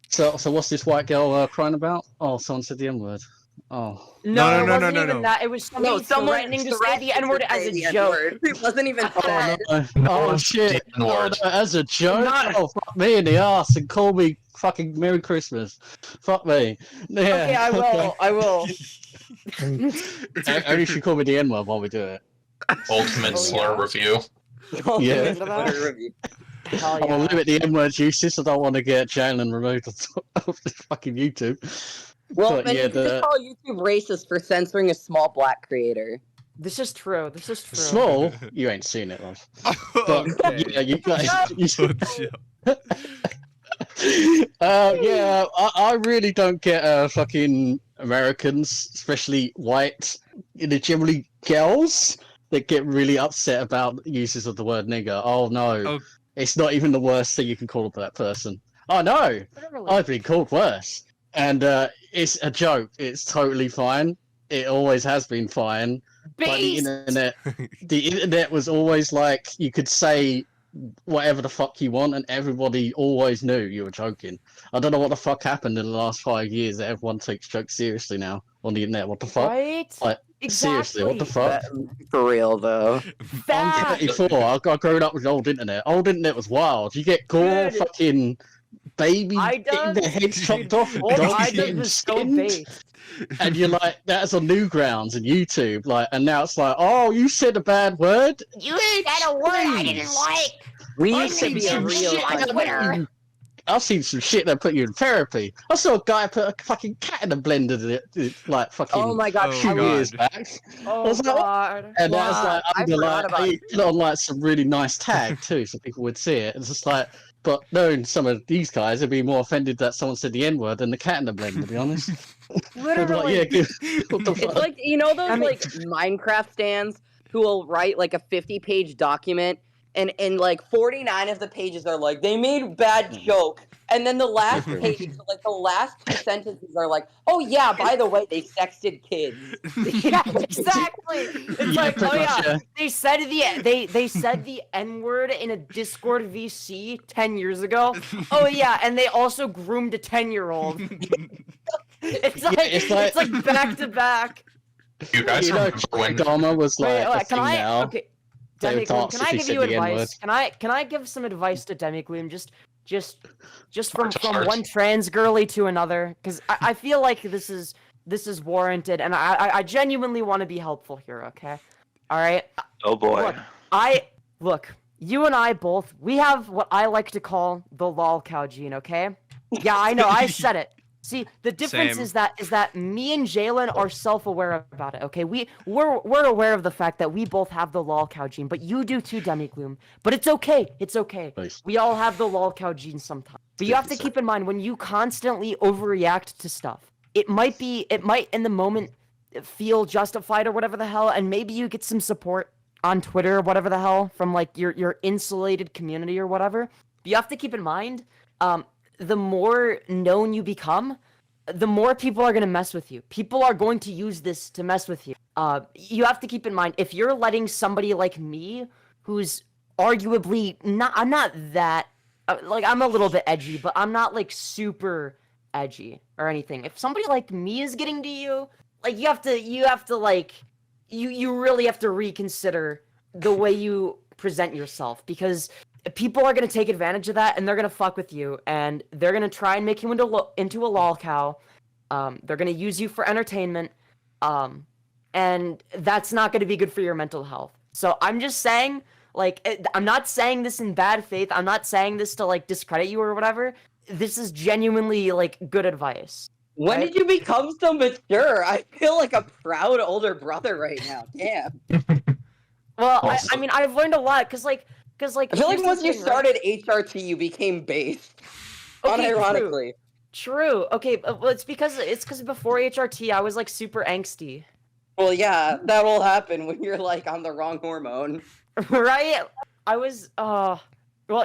So what's this white girl crying about? Oh, someone said the N word. Oh. No, it wasn't no, even no. that. It was somebody threatening to say the N-word as a joke. It wasn't even said. Oh, No oh one's shit! the N-word. Oh, no, as a joke? Not- Oh, fuck me in the ass and call me fucking Merry Christmas. Fuck me. Yeah. Okay, I will. I will. Only should call me the N-word while we do it. Ultimate Oh, slur yeah? review. Yeah. Twitter review. Hell I'm gonna yeah. limit the N-word uses. I don't want to get Jalyn removed off the fucking YouTube. Well, But then yeah, you can just call YouTube racist for censoring a small black creator. This is true. This is true. small. You ain't seen it, love. But Okay. yeah, you guys. Chill. Yeah, I really don't get fucking Americans, especially white, generally girls, that get really upset about uses of the word nigger. Oh no, Oh. it's not even the worst thing you can call that person. Oh no, Literally. I've been called worse, and it's a joke. It's totally fine. It always has been fine. But Beast! the internet was always like you could say whatever the fuck you want, and everybody always knew you were joking. I don't know what the fuck happened in the last 5 years that everyone takes jokes seriously now on the internet. What the fuck? Right? Like, seriously, what the fuck? For real, though. I'm Fact! 34. I got grown up with old internet. Old internet was wild. You get gore, Dude. fucking baby I getting done- their heads chopped off, and Old dogs I getting was so skinned. based. And you're like, that's on Newgrounds and YouTube, like, and now it's like, oh, you said a bad word. You said a word I didn't like! We I've used to seen be a some real shit that country. put you- I've seen some shit that put you in therapy. I saw a guy put a fucking cat in a blender, like fucking Oh my god, Oh, 2 God. years back. Oh was like, god. And Wow, that's like I under forgot like about you put on like some really nice tag too, so people would see it. It's just like, but knowing some of these guys, would be more offended that someone said the N word than the cat in the blender. To be honest, They'd be like, Literally. yeah, dude, what the It's fuck? like, you know those I mean- like Minecraft stands who will write like a 50-page document and like 49 of the pages are like, they made bad joke. And then the last page, so, like the last 2 sentences are like, oh yeah, by the way, they sexted kids. Yeah, exactly. It's Yeah, like, pretty oh much, yeah, they said they said the N word in a Discord VC 10 years ago. Oh yeah, and they also groomed a 10-year-old. It's like it's like- back to back. You guys You know, remember when Dharma was Wait, like a wait, can thing I? now. Okay, They would Demigloom, talk can if I he give said you the N-word. advice? Can I give some advice to Demigloom? Just from Heart to heart. one trans girly to another, because I feel like this is warranted, and I genuinely want to be helpful here. Okay, all right. Oh boy. Look, you and I both, we have what I like to call the lol cow gene, okay? Yeah, I know, I said it. See, the difference Same. is that me and Jalyn are self-aware about it, okay? We're aware of the fact that we both have the lol cow gene, but you do too, Demigloom. But it's okay. It's okay. Nice. We all have the lol cow gene sometimes. But you have to keep in mind when you constantly overreact to stuff, it might in the moment feel justified or whatever the hell, and maybe you get some support on Twitter or whatever the hell from like your insulated community or whatever. But you have to keep in mind, the more known you become, the more people are going to mess with you. People are going to use this to mess with you. You have to keep in mind, if you're letting somebody like me, who's arguably not, I'm not that, like, I'm a little bit edgy, but I'm not, like, super edgy or anything. If somebody like me is getting to you, like, you have to, like, you really have to reconsider the way you present yourself, because people are going to take advantage of that, and they're going to fuck with you, and they're going to try and make you into a lol cow. They're going to use you for entertainment, and that's not going to be good for your mental health. So I'm just saying, like, I'm not saying this in bad faith. I'm not saying this to, like, discredit you or whatever. This is genuinely, like, good advice. When right? did you become so mature? I feel like a proud older brother right now. Damn. Well, I mean, I've learned a lot, because I feel like here's the once you thing, right? started HRT, you became based. Okay, Unironically. True. Okay, well, it's because before HRT, I was, like, super angsty. Well, yeah, that will happen when you're, like, on the wrong hormone. Right? I was, well,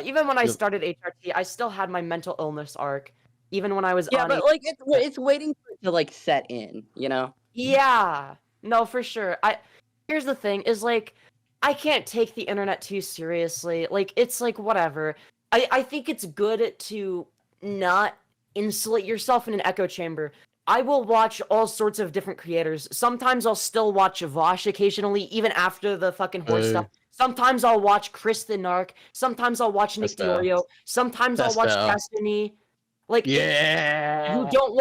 even when I started HRT, I still had my mental illness arc. Even when I was Yeah, on but, like, it's waiting for it to, like, set in, you know? Yeah. No, for sure. Here's the thing, is, like, I can't take the internet too seriously. Like, it's, like, whatever. I think it's good to not insulate yourself in an echo chamber. I will watch all sorts of different creators. Sometimes I'll still watch Vosh occasionally, even after the fucking horse stuff. Sometimes I'll watch Chris the Narc. Sometimes I'll watch Nick Diorio. Sometimes I'll watch Destiny. Like, Yeah. you don't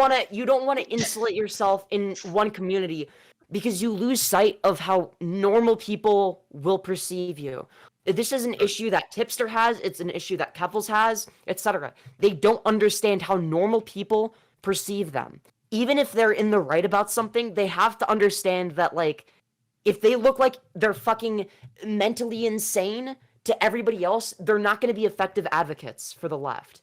want to insulate yourself in one community, because you lose sight of how normal people will perceive you. This is an issue that Tipster has. It's an issue that Keffels has, etc. They don't understand how normal people perceive them. Even if they're in the right about something, they have to understand that, like, if they look like they're fucking mentally insane to everybody else, they're not going to be effective advocates for the left.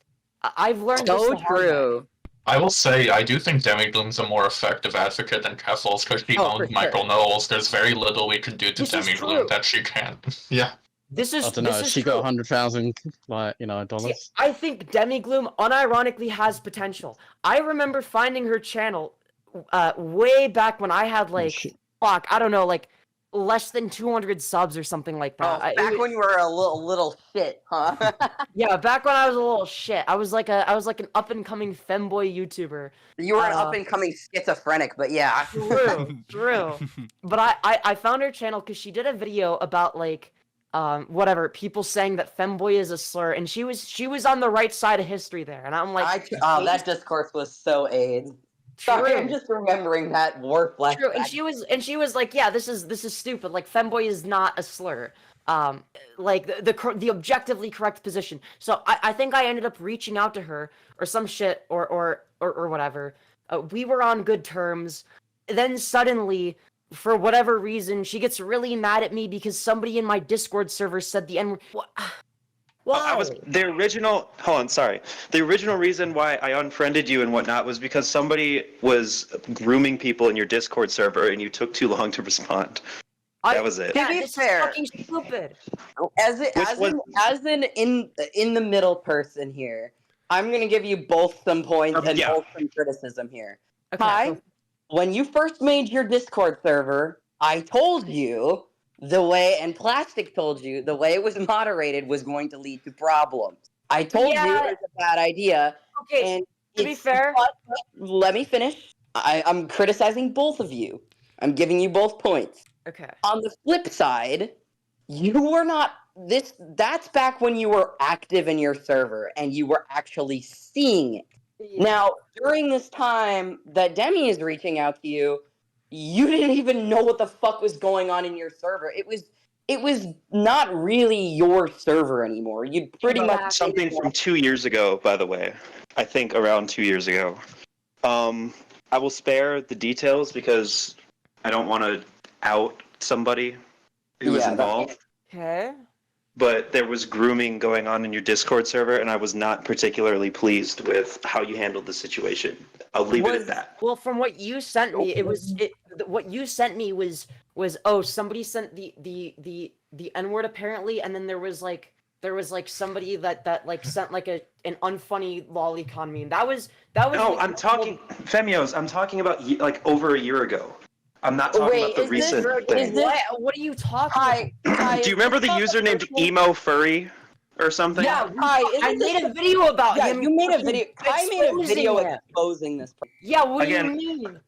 I've learned this So the hard way. true. I will say, I do think Demigloom's a more effective advocate than Keffels, because she owns Michael Knowles. There's very little we can do to Demigloom that she can't. Yeah. This is I don't know. this is She true. got 100,000, like, dollars. See, I think Demigloom unironically has potential. I remember finding her channel way back when I had, like, fuck, I don't know, like, less than 200 subs or something like that. Oh, back when you were a little shit, huh? Yeah, back when I was a little shit. I was like an up and coming femboy YouTuber. You were an up and coming schizophrenic, but yeah. True. But I found her channel because she did a video about, like, whatever, people saying that femboy is a slur, and she was on the right side of history there, and I'm like, that discourse was so AIDS. Sorry, I'm just remembering that war flashback. True, and she was like, yeah, this is stupid. Like, femboy is not a slur. Like the objectively correct position. So I think I ended up reaching out to her or some shit or whatever. We were on good terms. Then suddenly, for whatever reason, she gets really mad at me because somebody in my Discord server said the N-word. Why? The original reason why I unfriended you and whatnot was because somebody was grooming people in your Discord server and you took too long to respond. That was it. To be fair, fucking stupid. As an in the middle person here, I'm gonna give you both some points and both some criticism here. Okay, Hi, when you first made your Discord server, I told you the way, and Plastic told you, the way it was moderated was going to lead to problems. I told you it was a bad idea. Okay, and to be fair... Let me finish. I'm criticizing both of you. I'm giving you both points. Okay. On the flip side, you were not... That's back when you were active in your server, and you were actually seeing it. Yeah. Now, during this time that Demi is reaching out to you, you didn't even know what the fuck was going on in your server. It was not really your server anymore. You'd pretty much something from 2 years ago, by the way. I think around 2 years ago. I will spare the details because I don't want to out somebody who was involved. Okay. But there was grooming going on in your Discord server, and I was not particularly pleased with how you handled the situation. I'll leave it at that. Well, from what you sent me, what you sent me was somebody sent the N-word apparently, and then there was like there was like somebody that like sent like an unfunny lolicon meme. That was No, I'm talking Femyoz. I'm talking about like over a year ago. I'm not talking about the recent thing. What are you talking about? Do you remember the user named Emo Furry or something? Yeah, I made a video about him. You made a video. I made a video exposing him. exposing this. Yeah, what Again, do you mean?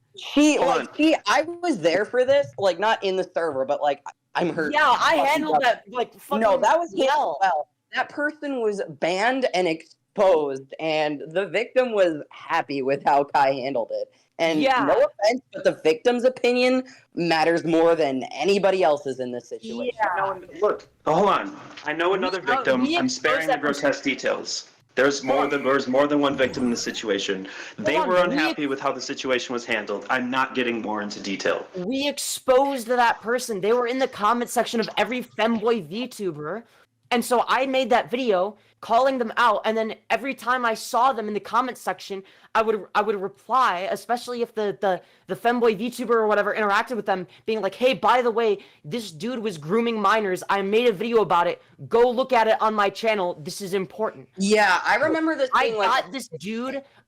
I was there for this, like not in the server, but like I'm hurt. Yeah, I handled that like fucking No, that was hell. well. That person was banned and exposed, and the victim was happy with how Kai handled it. And Yeah. no offense, but the victim's opinion matters more than anybody else's in this situation. Yeah. Look, hold on. I know another victim. I'm sparing the grotesque details. There's more than one victim in the situation. They were unhappy with how the situation was handled. I'm not getting more into detail. We exposed that person. They were in the comment section of every femboy VTuber. And so I made that video calling them out, and then every time I saw them in the comment section, I would reply, especially if the femboy VTuber or whatever interacted with them, being like, hey, by the way, this dude was grooming minors. I made a video about it. Go look at it on my channel. This is important. Yeah, I remember this being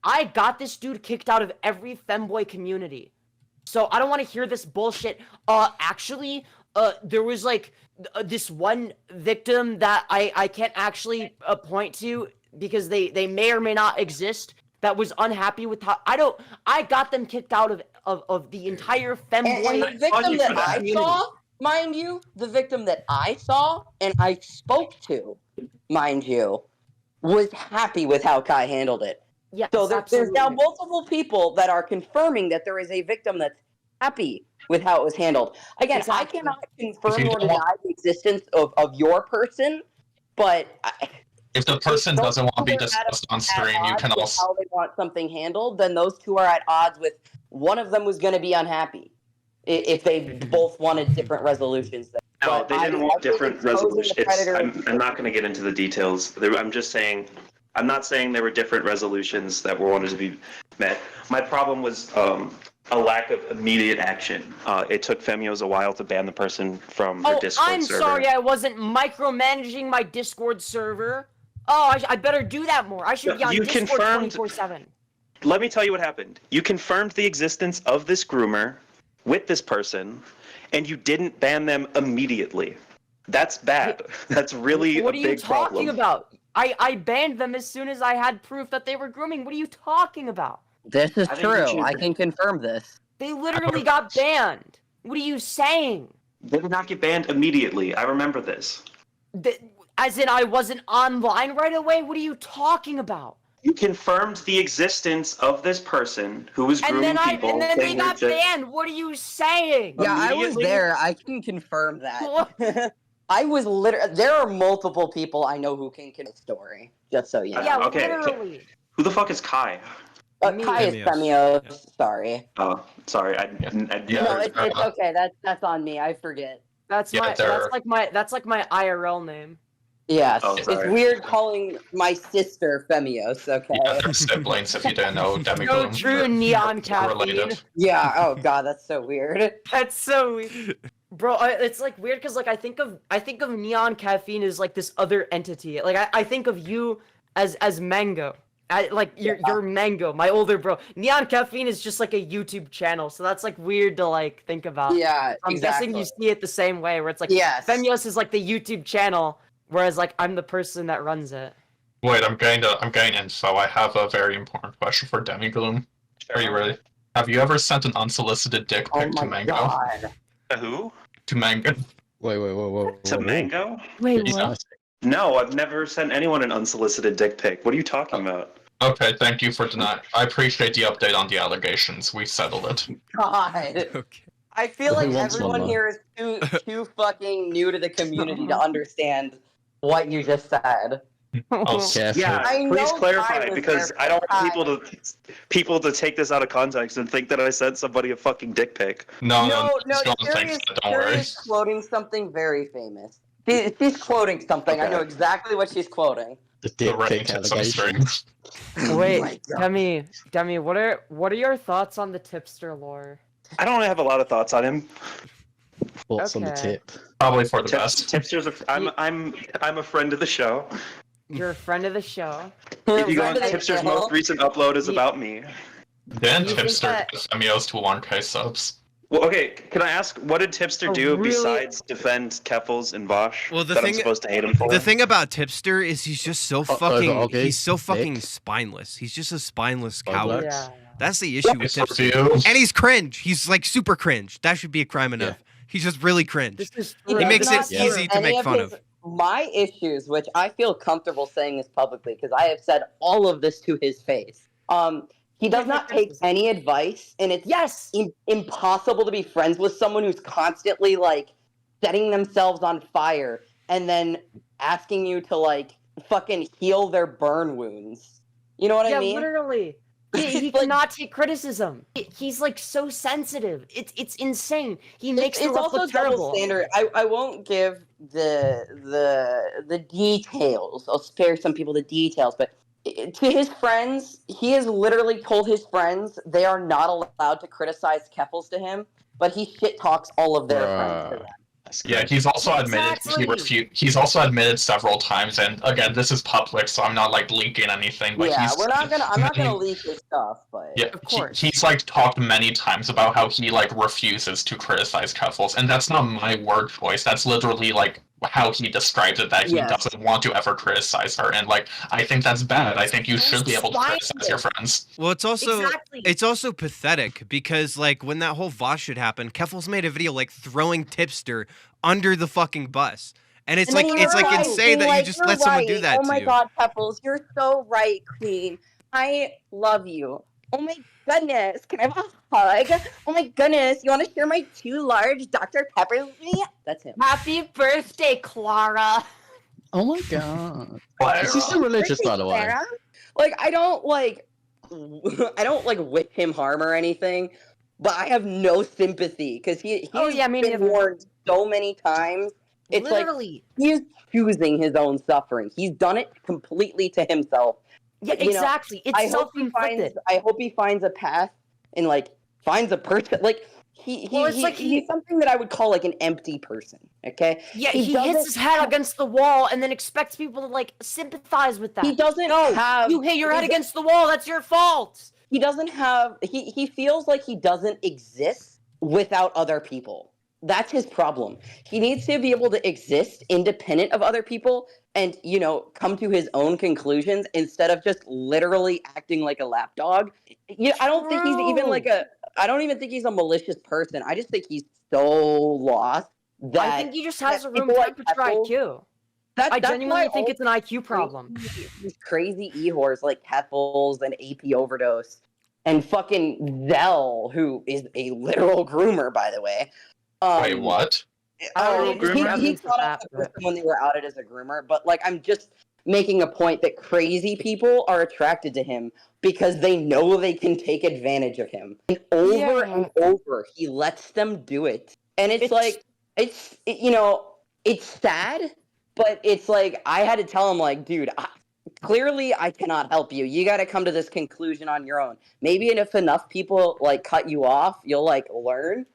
I got this dude kicked out of every femboy community. So I don't want to hear this bullshit. Actually, there was like this one victim that I can't actually point to because they may or may not exist, that was unhappy with how I got them kicked out of the entire femboy. And the victim that I saw, mind you, the victim that I saw and I spoke to, mind you, was happy with how Kai handled it. Yeah. So there's now multiple people that are confirming that there is a victim that's happy with how it was handled. Again, Exactly. I cannot confirm or deny the existence of your person, but If the person doesn't want to be discussed on stream, you can also. How they want something handled, then those two are at odds with one of them was going to be unhappy if they both wanted different resolutions. No, they didn't want different resolutions. I'm not going to get into the details. I'm just saying, I'm not saying there were different resolutions that were wanted to be met. My problem was a lack of immediate action. It took Femyoz a while to ban the person from her Discord server. I'm sorry I wasn't micromanaging my Discord server. Oh, I better do that more. I should be on Discord 24/7. Let me tell you what happened. You confirmed the existence of this groomer with this person, and you didn't ban them immediately. That's bad. That's really a big problem. What are you talking about? I banned them as soon as I had proof that they were grooming. What are you talking about? This is true. I can confirm this. They literally got banned. What are you saying? They did not get banned immediately. I remember this. As in, I wasn't online right away? What are you talking about? You confirmed the existence of this person who was grooming people. And then they got banned. What are you saying? Yeah, I was there. I can confirm that. I was literally. There are multiple people I know who can the story. Just so you know. Yeah, okay. literally. Who the fuck is Kai? Kai is Femyoz. Yeah. Sorry. Oh, sorry. No, it's okay. That's on me. I forget. That's like my IRL name. Yes, it's weird calling my sister Femyoz, okay? Yeah, they're siblings if you didn't know. Demigloom. So true, neon caffeine. Yeah, oh god, that's so weird. That's so weird. Bro, it's like weird because like I think of neon caffeine as like this other entity. Like I think of you as Mango. You're Mango, my older bro. Neon Caffeine is just like a YouTube channel, so that's like weird to like think about. Yeah, I'm guessing you see it the same way, where it's like Femyoz is like the YouTube channel, whereas like I'm the person that runs it. Wait, I'm getting in. So I have a very important question for Demigloom. Are you ready? Have you ever sent an unsolicited dick pic to Mango? God. Who? To Mango. Wait. To Mango? Wait, what? No, I've never sent anyone an unsolicited dick pic. What are you talking about? Okay, thank you for denying. I appreciate the update on the allegations. We settled it. God. Okay. I feel like everyone here is too fucking new to the community to understand what you just said. Yeah, please clarify, because I don't want people to take this out of context and think that I sent somebody a fucking dick pic. No, Sherry is quoting something very famous. She's quoting something. Okay. I know exactly what she's quoting. The dick pic allegations. Wait, Demi, what are your thoughts on the tipster lore? I don't have a lot of thoughts on him. Thoughts on the Okay. tip? Probably for the best. Tipster's I'm a friend of the show. You're a friend of the show. If you go on Friend of the Tipster's show. most recent upload is about me. Then You think Tipster that- gets Femyoz to 1K subs. Well, okay, can I ask, what did Tipster Oh, do really? besides defend Keffels and Vosh Well, the that I'm thing- supposed to hate him for? The thing about Tipster is he's just so over, fucking okay, he's so fucking Nick. spineless. He's just a spineless Bug coward. Lux. That's the issue with Nice Tipster. review. And he's cringe. He's like super cringe. That should be a crime enough. He's just really cringe. This is He He true. makes does it not easy do to make any fun his- of. My issues, which I feel comfortable saying this publicly because I have said all of this to his face. He does not take any advice, and it's Yes. impossible to be friends with someone who's constantly like setting themselves on fire and then asking you to like fucking heal their burn wounds. You know what Yeah, I mean? literally. He Like- cannot take criticism. He's like so sensitive. It's insane. He makes the It's ref also look double terrible. standard. I won't give the details. I'll spare some people the details, but to his friends, he has literally told his friends they are not allowed to criticize Keffels to him, but he shit talks all of their friends to them. That's Yeah, good. he's also admitted Exactly. he's also admitted several times, and again, this is public, so I'm not like leaking anything. But Yeah, he's, I'm not gonna leak his stuff, but Yeah, Of course. he's like talked many times about how he like refuses to criticize Keffels, and that's not my word choice. That's literally like how he describes it, that he Yes. doesn't want to ever criticize her, and like I think that's bad. I think you should be able to criticize your friends. Well, it's also Exactly. it's also pathetic because like when that whole Vosh shit happened, Keffels made a video like throwing Tipster under the fucking bus. And it's And then like he it's like replies, insane being that you like, just "You're let someone do right. that Oh to my you. god, Keffels, you're so right, Queen. I love you. Oh my goodness, can I have a hug? Oh my goodness, you want to share my 2 large Dr. Peppers with me? That's him. Happy birthday, Clara. Oh my god. Clara. Is he still religious, by the way? Sarah? Like, I don't like wish him harm or anything, but I have no sympathy because he's Oh, yeah, me been neither. warned so many times. It's like Literally. he's choosing his own suffering. He's done it completely to himself. Yeah, you know, exactly. It's self-inflicted. I hope he finds a path and like finds a person. Like Well, it's like he's something that I would call like an empty person. Okay. Yeah, he he doesn't hits his head against the wall and then expects people to like sympathize with that. He doesn't No, have. you hit your head he- against the wall. That's your fault. He doesn't have. He feels like he doesn't exist without other people. That's his problem. He needs to be able to exist independent of other people and, you know, come to his own conclusions instead of just literally acting like a lapdog. I don't think he's even like I don't even think he's a malicious person. I just think he's so lost that I think he just has that a room people like temperature Keffels- IQ. that, I that's genuinely why think all it's an IQ problem. These crazy e-whores like Keffels and AP Overdose and fucking Zell, who is a literal groomer, by the way. Wait, what? I don't Oh, know if there's he evidence of thought that, of the but- person when they were outed as a groomer, but like I'm just making a point that crazy people are attracted to him because they know they can take advantage of him. And over and over, he lets them do it. And it's like you know, it's sad, but it's like I had to tell him like, dude, clearly I cannot help you. You got to come to this conclusion on your own. Maybe if enough people like cut you off, you'll like learn.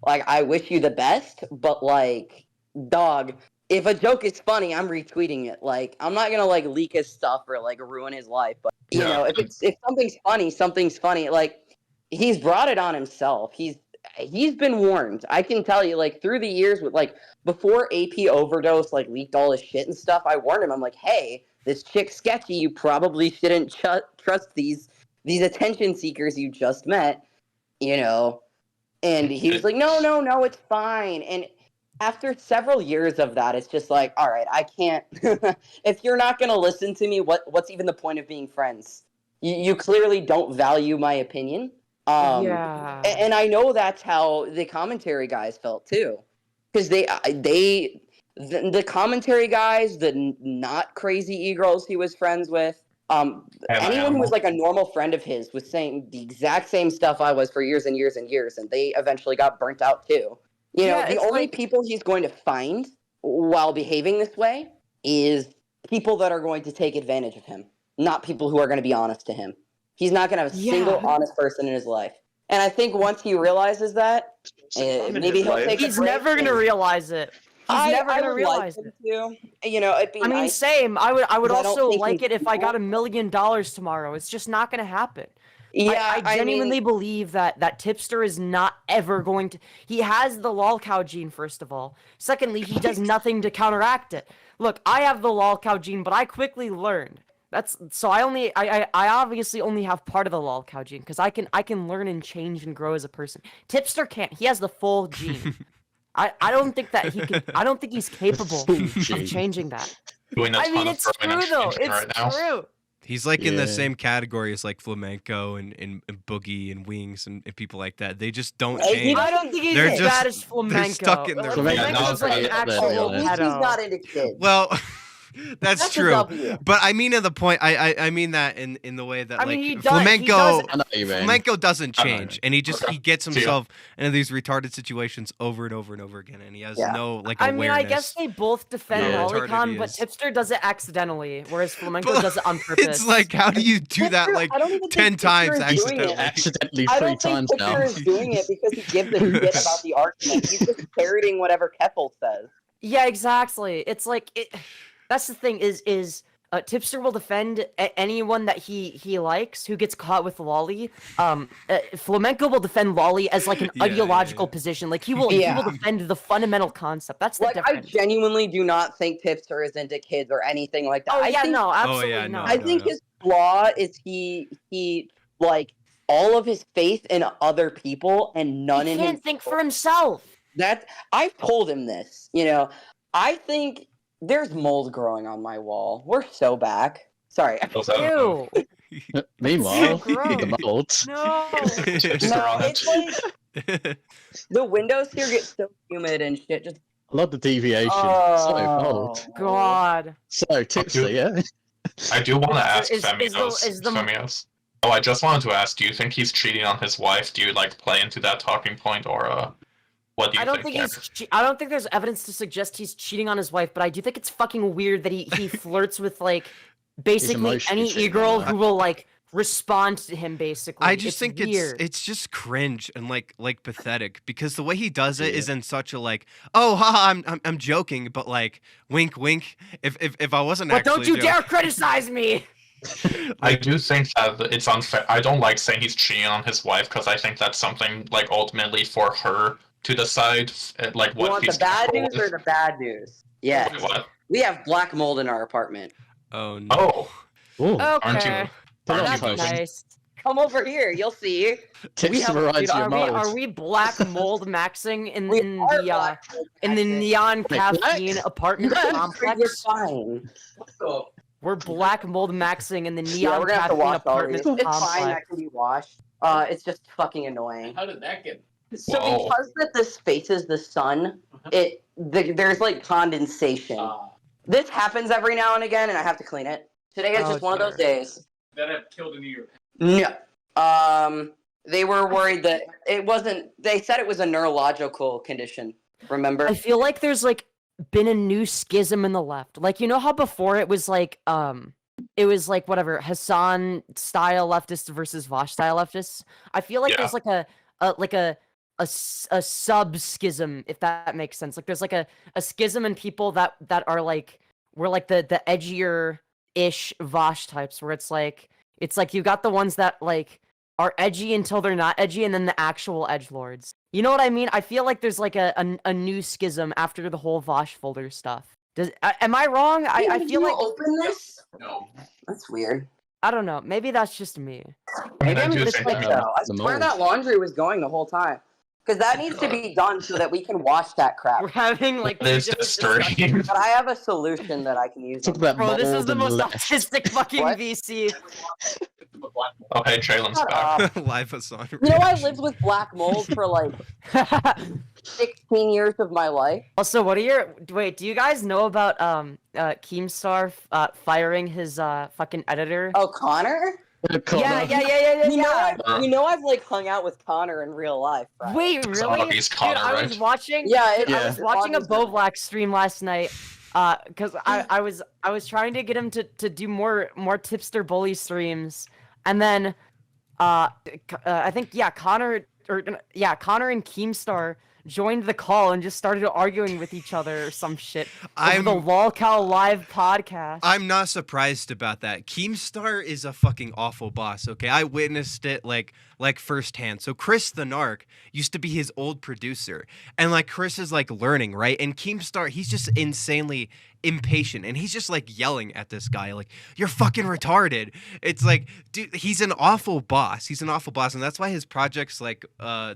Like, I wish you the best, but like, dog, if a joke is funny, I'm retweeting it. Like, I'm not gonna like leak his stuff or like ruin his life. But you know, if something's funny, something's funny. Like, he's brought it on himself. He's been warned. I can tell you, like, through the years with like before AP Overdose like leaked all his shit and stuff, I warned him. I'm like, hey, this chick's sketchy. You probably shouldn't trust these attention seekers you just met. You know. And he was like, no, it's fine. And after several years of that, it's just like, all right, I can't. If you're not going to listen to me, what's even the point of being friends? You clearly don't value my opinion. Yeah. And I know that's how the commentary guys felt too. Because the commentary guys, the not crazy e-girls he was friends with, anyone who was like a normal friend of his was saying the exact same stuff I was for years and years and years, and they eventually got burnt out too. You know, the only people he's going to find while behaving this way is people that are going to take advantage of him, not people who are going to be honest to him. He's not going to have a single honest person in his life. And I think once he realizes that, Maybe he'll take a He's break never gonna and- realize it. He's never gonna would realize like it. him to. You know, it'd be I mean, nice. same. I would But I don't also think like he's it if I got cool. $1 million tomorrow. It's just not gonna happen. Yeah, I genuinely believe that Tipster is not ever going to. He has the lol cow gene, first of all. Secondly, he does nothing to counteract it. Look, I have the lol cow gene, but I quickly learned. That's so I obviously only have part of the lol cow gene because I can learn and change and grow as a person. Tipster can't. He has the full gene. I don't think that he can. I don't think he's capable of changing that. Doing a I ton mean, of it's growing true and though. changing It's right now. true. He's like in the Yeah. same category as like Flamenco and Boogie and Wings and people like that. They just don't He change. I don't think he's They're as just- bad as Flamenco. they're stuck in their Like, ways. Flamenco's like an Yeah, actual At least he's pedo. not into kids. Well, that's That's a true. W. But I mean, at the point, I mean that in the way that I like mean, he does- Flamenco. I know you mean. Flamenco doesn't I know, change, man. and he just Okay. he gets See ya. himself into these retarded situations over and over and over again, and he has Yeah. no like I awareness. mean, I guess they both defend Yeah. Lolicon, Retarded but is. Tipster does it accidentally, whereas Flamenco But does it on purpose. It's like, how do you do that Tipster- like I don't even think 10 Tipster times is doing accidentally? it. Accidentally I 3 don't think times Tipster now. is doing it because he gives a shit about the argument. He's just parroting whatever Keppel says. Yeah, exactly. It's like that's the thing is Tipster will defend anyone that he likes who gets caught with lolly. Flamenco will defend lolly as like an Yeah, ideological yeah. position. Like he will Yeah. defend the fundamental concept. That's the Like, I difference. genuinely do not think Tipster is into kids or anything like that. Oh I yeah, think, no, absolutely yeah, not. no. I think his flaw is he like all of his faith in other people and none He in can't himself. think for himself. That I've told him this. You know, I think there's mold growing on my wall. We're so back. Sorry. Ew. Meanwhile, gross. the mold. No. Tipster No, on it. it's like the windows here get so humid and shit. Just I love the deviation. So mold. God. So tipsy, yeah. I do want to ask Is the- Femyoz. is the- Femyoz. Oh, I just wanted to ask, do you think he's cheating on his wife? Do you like play into that talking point, or what do you I don't think there? I don't think there's evidence to suggest he's cheating on his wife, but I do think it's fucking weird that he flirts with like basically emotionally any cheating e-girl on her. who will like respond to him basically. I just think weird. it's just cringe and like pathetic because the way he does it is in such a like, oh haha, I'm joking, but like wink wink. If I wasn't But actually don't you joking, dare criticize me! I do think that it's unfair. I don't like saying he's cheating on his wife because I think that's something like ultimately for her to decide, like you what want he's the bad comfortable news or with. the bad news? Yes. Wait, what? We have black mold in our apartment. Oh no. Oh, Ooh, aren't you? Okay, put it on that's post. nice. Come over here, you'll see. Tips We have- variety Dude, of are mold. we black mold maxing in We in are the black mold in the maxing. neon Wait, caffeine black? apartment You're complex? fine. We're black mold maxing in the Yeah, neon we're gonna have to caffeine wash all these. apartment It's fine, complex. that can be washed. It's just fucking annoying. How did that get? So Whoa. because that this faces the sun, there's like condensation. Uh, This happens every now and again, and I have to clean it. Today is Oh, just one of those sure. days. that have killed any of your. No. They were worried that it wasn't. They said it was a neurological condition. Remember? I feel like there's like been a new schism in the left. Like you know how before it was like whatever Hassan style leftists versus Vosh style leftists. I feel like Yeah. there's like a sub schism, if that makes sense. Like there's like a schism in people that are like we're like the edgier ish Vosh types where it's like you got the ones that like are edgy until they're not edgy, and then the actual edgelords. You know what I mean? I feel like there's like a new schism after the whole Vosh folder stuff. Am I wrong? I feel like open this. No. That's weird. I don't know. Maybe that's just me. I mean, Maybe I I'm do just think like that- though. I the swear mold. that laundry was going the whole time. Because that needs to be done so that we can wash that crap. We're having like That is two different disturbing. discussions. But I have a solution that I can use. Talk about Bro, this is mold the and most left. autistic fucking What? VC. Okay, Jalen's Shut back. up. Live Hassan. You know, I lived with black mold for like 16 years of my life. Also, what are your wait? Do you guys know about Keemstar firing his fucking editor? Oh, Connor? Yeah. You know, I've like hung out with Connor in real life. Right? Wait, really? he's Dude, Connor, I was right? watching. Yeah, I was watching a Bovlac stream last night. Because I was trying to get him to do more tipster bully streams, and then I think Connor Connor and Keemstar joined the call and just started arguing with each other or some shit over the Lolcow Live podcast. I'm not surprised about that. Keemstar is a fucking awful boss, okay? I witnessed it like firsthand. So Chris the Narc used to be his old producer. And like Chris is like learning, right? And Keemstar, he's just insanely impatient and he's just like yelling at this guy like, you're fucking retarded. It's like, dude, he's an awful boss. He's an awful boss, and that's why his projects like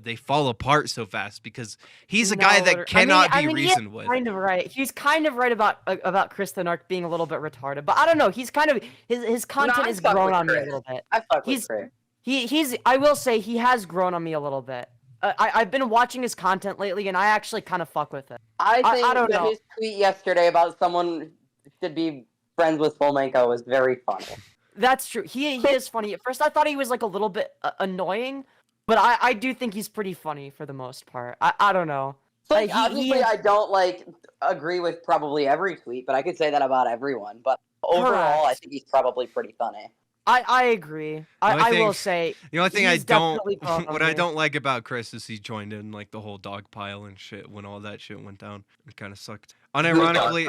they fall apart so fast, because he's a guy that cannot be reasoned with. Kind of right. He's kind of right about Chris the Narc being a little bit retarded, but I don't know. He's kind of his content has grown on me a little bit. I fuck with Chris. He's I will say he has grown on me a little bit. I've been watching his content lately, and I actually kind of fuck with it. I think don't know. his tweet yesterday about someone should be friends with Fulmenko was very funny. That's true. He is funny. At first, I thought he was like a little bit annoying, but I do think he's pretty funny for the most part. I don't know. Like, obviously, I don't like agree with probably every tweet, but I could say that about everyone. But overall, I think he's probably pretty funny. I agree. I will say the only thing I don't like about Chris is he joined in like the whole dog pile and shit when all that shit went down. It kind of sucked. Unironically,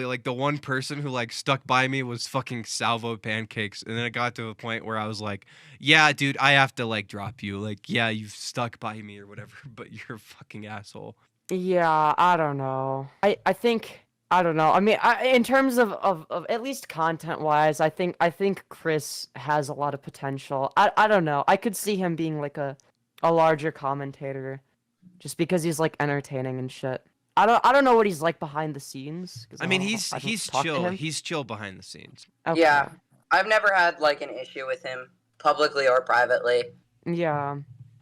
like the one person who like stuck by me was fucking Salvo Pancakes, and then it got to a point where I was like, yeah, dude, I have to like drop you. Like, yeah, you've stuck by me or whatever, but you're a fucking asshole. Yeah, I don't know. I think. I don't know. I mean, in terms of at least content-wise, I think Chris has a lot of potential. I don't know. I could see him being like a larger commentator, just because he's like entertaining and shit. I don't know what he's like behind the scenes. I mean, he's chill. He's chill behind the scenes. Okay. Yeah, I've never had like an issue with him publicly or privately. Yeah.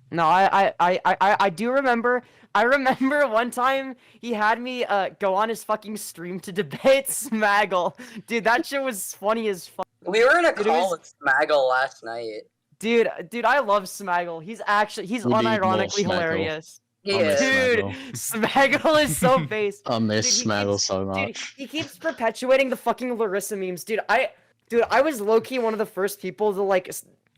No, I do remember. I remember one time he had me go on his fucking stream to debate Smaggle. Dude, that shit was funny as fuck. We were in a call with Smaggle last night. Dude, I love Smaggle. He's unironically hilarious. Dude, Smaggle is so base. I miss Smaggle so much. Dude, he keeps perpetuating the fucking Larissa memes. Dude, I was low-key one of the first people to like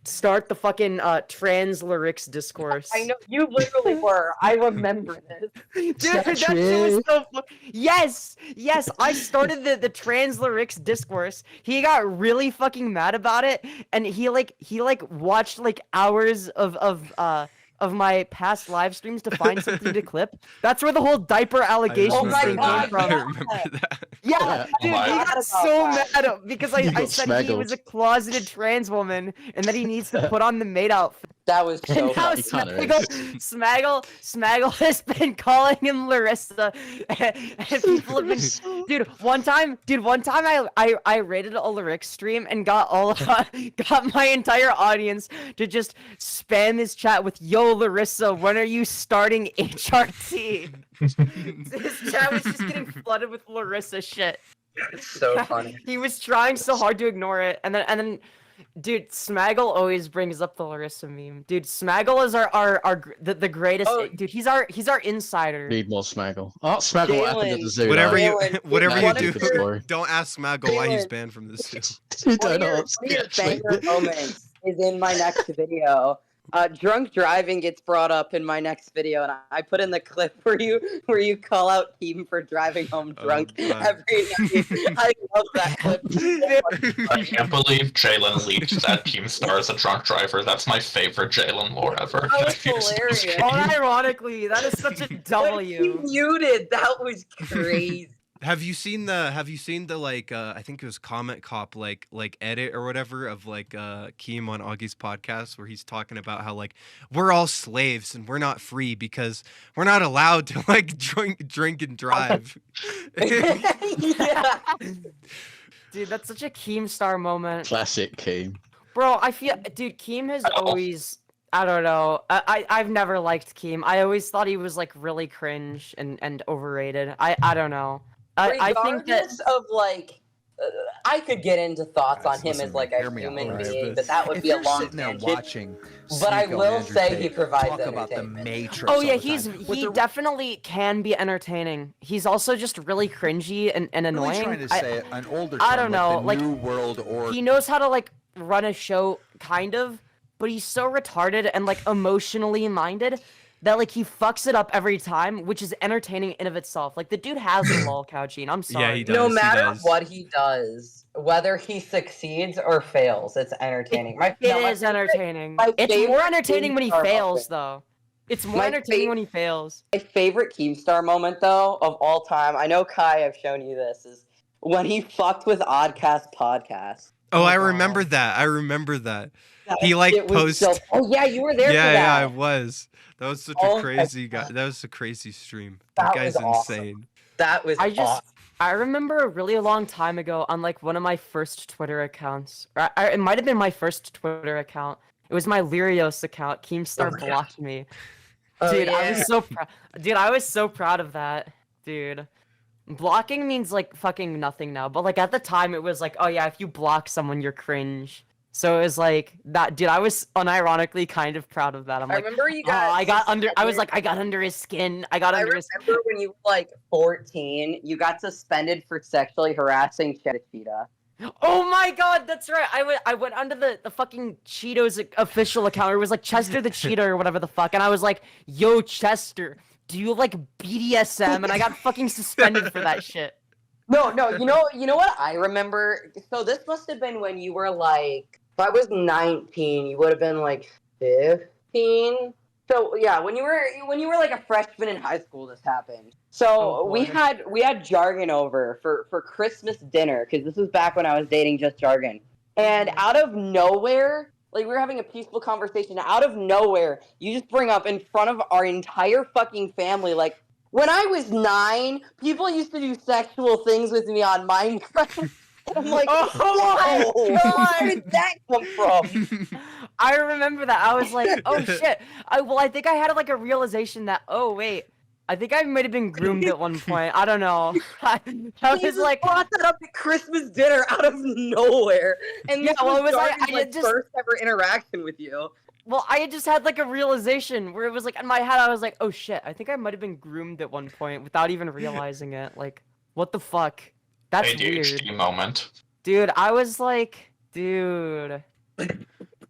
start the fucking trans lyrics discourse. I know, you literally were. I remember this. Dude, that shit was so Yes, I started the trans lyrics discourse. He got really fucking mad about it, and he watched like hours of my past live streams to find something to clip. That's where the whole diaper allegations thing came from. I remember that. Yeah, dude, he got so mad because I said he was a closeted trans woman and that he needs to put on the maid outfit. That was so funny. Smaggle has been calling him Larissa, and people have been. Dude, one time I rated a lyrics stream and got my entire audience to just spam his chat with "Yo Larissa, when are you starting HRT?" His chat was just getting flooded with Larissa shit. It's so funny. He was trying so hard to ignore it, and then. Dude, Smaggle always brings up the Larissa meme. Dude, Smaggle is the greatest. Oh. Dude, he's our insider. Need more Smaggle. Oh, Smaggle what happened at the zoo. Whatever you Jalen, do, don't ask Smaggle why he's banned from the zoo. One of your banger moments is in my next video. Drunk driving gets brought up in my next video, and I put in the clip where you call out Team for driving home drunk every night. I love that clip. I can't believe Jalyn leaked that Keemstar is a drunk driver. That's my favorite Jalyn lore ever. That was hilarious. Unironically, that is such a W. He muted. That was crazy. Have you seen the like I think it was Comment Cop like edit or whatever of like Keem on Augie's podcast where he's talking about how like we're all slaves and we're not free because we're not allowed to like drink and drive. Yeah. Dude, that's such a Keemstar moment. Classic Keem. Bro, I feel Keem has always I don't know. I've never liked Keem. I always thought he was like really cringe and overrated. I don't know. I think that of like I could get into thoughts on him as like a human being, but that would be a long tangent. But I will say he provides entertainment. Oh yeah, he definitely can be entertaining. He's also just really cringy and annoying. Really trying to say an older term, I don't know, like the New World Order. He knows how to like run a show kind of, but he's so retarded and like emotionally minded that like he fucks it up every time, which is entertaining in of itself. Like the dude has a lolcow gene. I'm sorry. Yeah, he does. No he matter does. what he does, whether he succeeds or fails, it's entertaining. It is entertaining. my It's more favorite entertaining when he Keemstar fails, moment. though. It's more My entertaining when he fails. My favorite Keemstar moment, though, of all time, I know Kai, I've shown you this, is when he fucked with Oddcast Podcast. Oh, I God. remember that. I remember that. That He, like, shit was so- posted- Oh yeah, you were there Yeah, for yeah, I that. was. That was such Oh a my crazy guy. God. That was a crazy stream. That That guy's was awesome. insane. That was awesome. I remember a really long time ago on like one of my first Twitter accounts. Or it might have been my first Twitter account. It was my Lyrios account. Keemstar Oh my God. blocked me. Oh, Dude, I yeah. was so proud. Dude, I was so proud of that. Dude. Blocking means like fucking nothing now, but like at the time it was like, oh yeah, if you block someone, you're cringe. So it was like that, dude. I was unironically kind of proud of that. I'm I like, remember you oh, guys. I got under. I was like, I got under his skin. I got I under his. remember when you were like 14, you got suspended for sexually harassing Cheetah. Oh my god, that's right. I went under the fucking Cheetos official account. It was like Chester the Cheetah or whatever the fuck, and I was like, yo Chester, do you like BDSM? And I got fucking suspended for that shit. No, you know what I remember? So this must have been when you were like, if I was 19, you would have been like 15. So yeah, when you were like a freshman in high school, this happened. So Oh, we boy. had Jargon over for Christmas dinner, because this was back when I was dating just Jargon. And out of nowhere, like we were having a peaceful conversation, out of nowhere, you just bring up in front of our entire fucking family, like, when I was 9, people used to do sexual things with me on Minecraft. And I'm like, Oh whoa, my God. where did that come from? I remember that. I was like, oh shit. I think I had like a realization that, oh wait, I think I might have been groomed at one point. I don't know. I You was just like, brought that up at Christmas dinner out of nowhere. And Yeah, this well, it was like, Jargon's, I just- first ever interaction with you. well, I had just had like a realization where it was like in my head, I was like, oh shit, I think I might have been groomed at one point without even realizing it. Like, what the fuck? That's weird. ADHD moment. Dude, I was like, dude,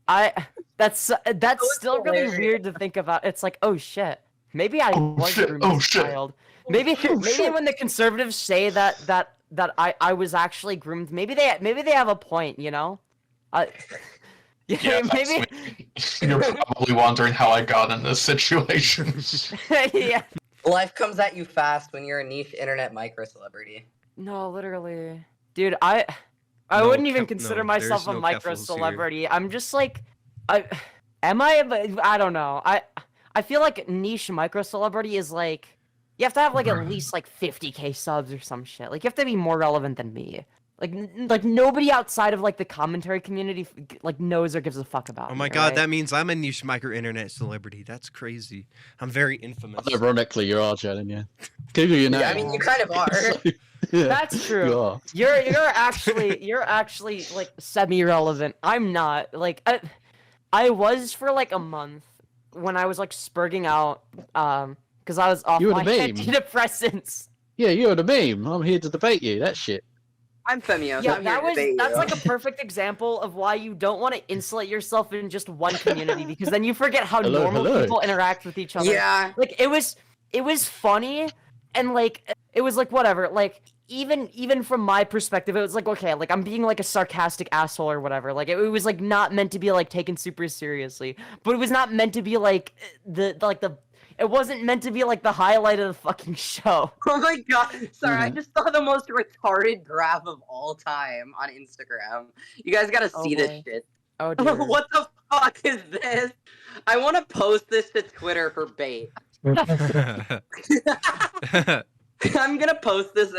that's was still really hilarious. weird to think about. It's like, oh shit, maybe I Oh, was shit, groomed oh, as a shit. child. Maybe when the conservatives say that I was actually groomed, maybe they have a point, you know? Yeah, maybe. You're probably wondering how I got in this situation. Yeah. Life comes at you fast when you're a niche internet micro celebrity. No, literally, dude. I No, wouldn't even Kef- consider no, myself there's a no micro Keffels here. celebrity. I'm just like, am I? I don't know. I feel like niche micro celebrity is like you have to have like at least like 50K subs or some shit. Like you have to be more relevant than me. Like nobody outside of like the commentary community like knows or gives a fuck about. Oh my me, god, right? that means I'm a niche micro internet celebrity. That's crazy. I'm very infamous. Ironically, you are, Jalyn, yeah. Google your name. Yeah, I mean, you kind of are. Yeah, That's true. you are. You're actually like semi-relevant. I'm not. Like I was for like a month when I was like spurging out because I was off You were my the meme. antidepressants. Yeah, you're the meme. I'm here to debate you. That shit. I'm Femyoz. Yeah, I'm here to debate that's you. like a perfect example of why you don't want to insulate yourself in just one community because then you forget how Hello, normal hello. people interact with each other. Yeah. Like it was funny and like it was like whatever. Like even from my perspective, it was like okay, like I'm being like a sarcastic asshole or whatever. Like it was like not meant to be like taken super seriously, but it was not meant to be like it wasn't meant to be like the highlight of the fucking show. Oh my god. Sorry, I Mhm. just saw the most retarded graph of all time on Instagram. You guys gotta Oh see this boy. shit. Oh dear. What the fuck is this? I want to post this to Twitter for bait. I'm gonna post this.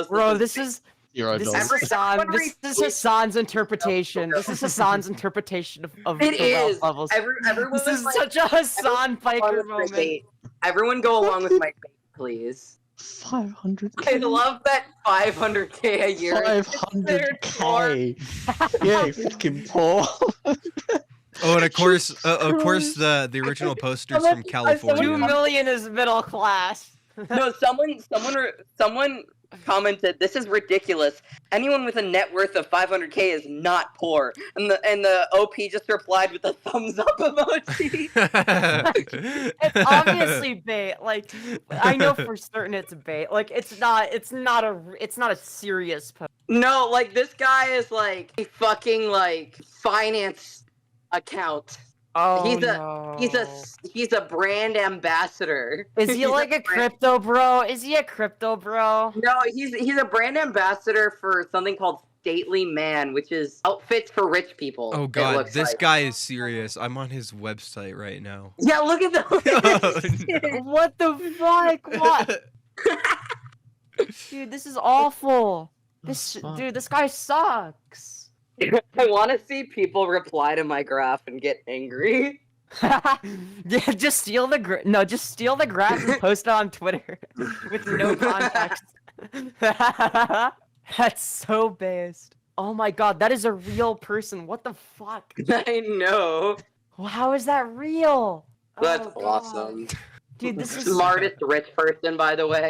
Bro, as this bait. is Your own this dog. is Every- Hassan. everyone This is retweet- Hassan's interpretation. This is Hassan's interpretation of It the wealth is. levels. Everyone This is like, such a Hassan everyone go along Piker with my moment. bait. Everyone go along with my bait, please. 500k. I love that 500K a year. is considered poor. 500k. Yeah, you fucking poor. Oh, and of course, the original poster's from $2 California. million is middle class. No, someone commented, "This is ridiculous. Anyone with a net worth of 500K is not poor." And the OP just replied with a thumbs up emoji. It's obviously bait. Like, I know for certain it's bait. Like, it's not a serious post. No, like this guy is like a fucking like finance account. Oh, He's a brand ambassador. Is he like a crypto bro? Is he a crypto bro? No, he's a brand ambassador for something called Stately Man, which is outfits for rich people. Oh it god, looks this like. guy is serious. I'm on his website right now. Yeah, look at Oh, the. no. What the fuck? What? Dude, this is awful. Dude, this guy sucks. I want to see people reply to my graph and get angry. Yeah, just steal the graph and post it on Twitter with no context. That's so based. Oh my god, that is a real person. What the fuck? I know. Well, how is that real? That's Oh, God. awesome. Dude, this is Smartest rich person, by the way.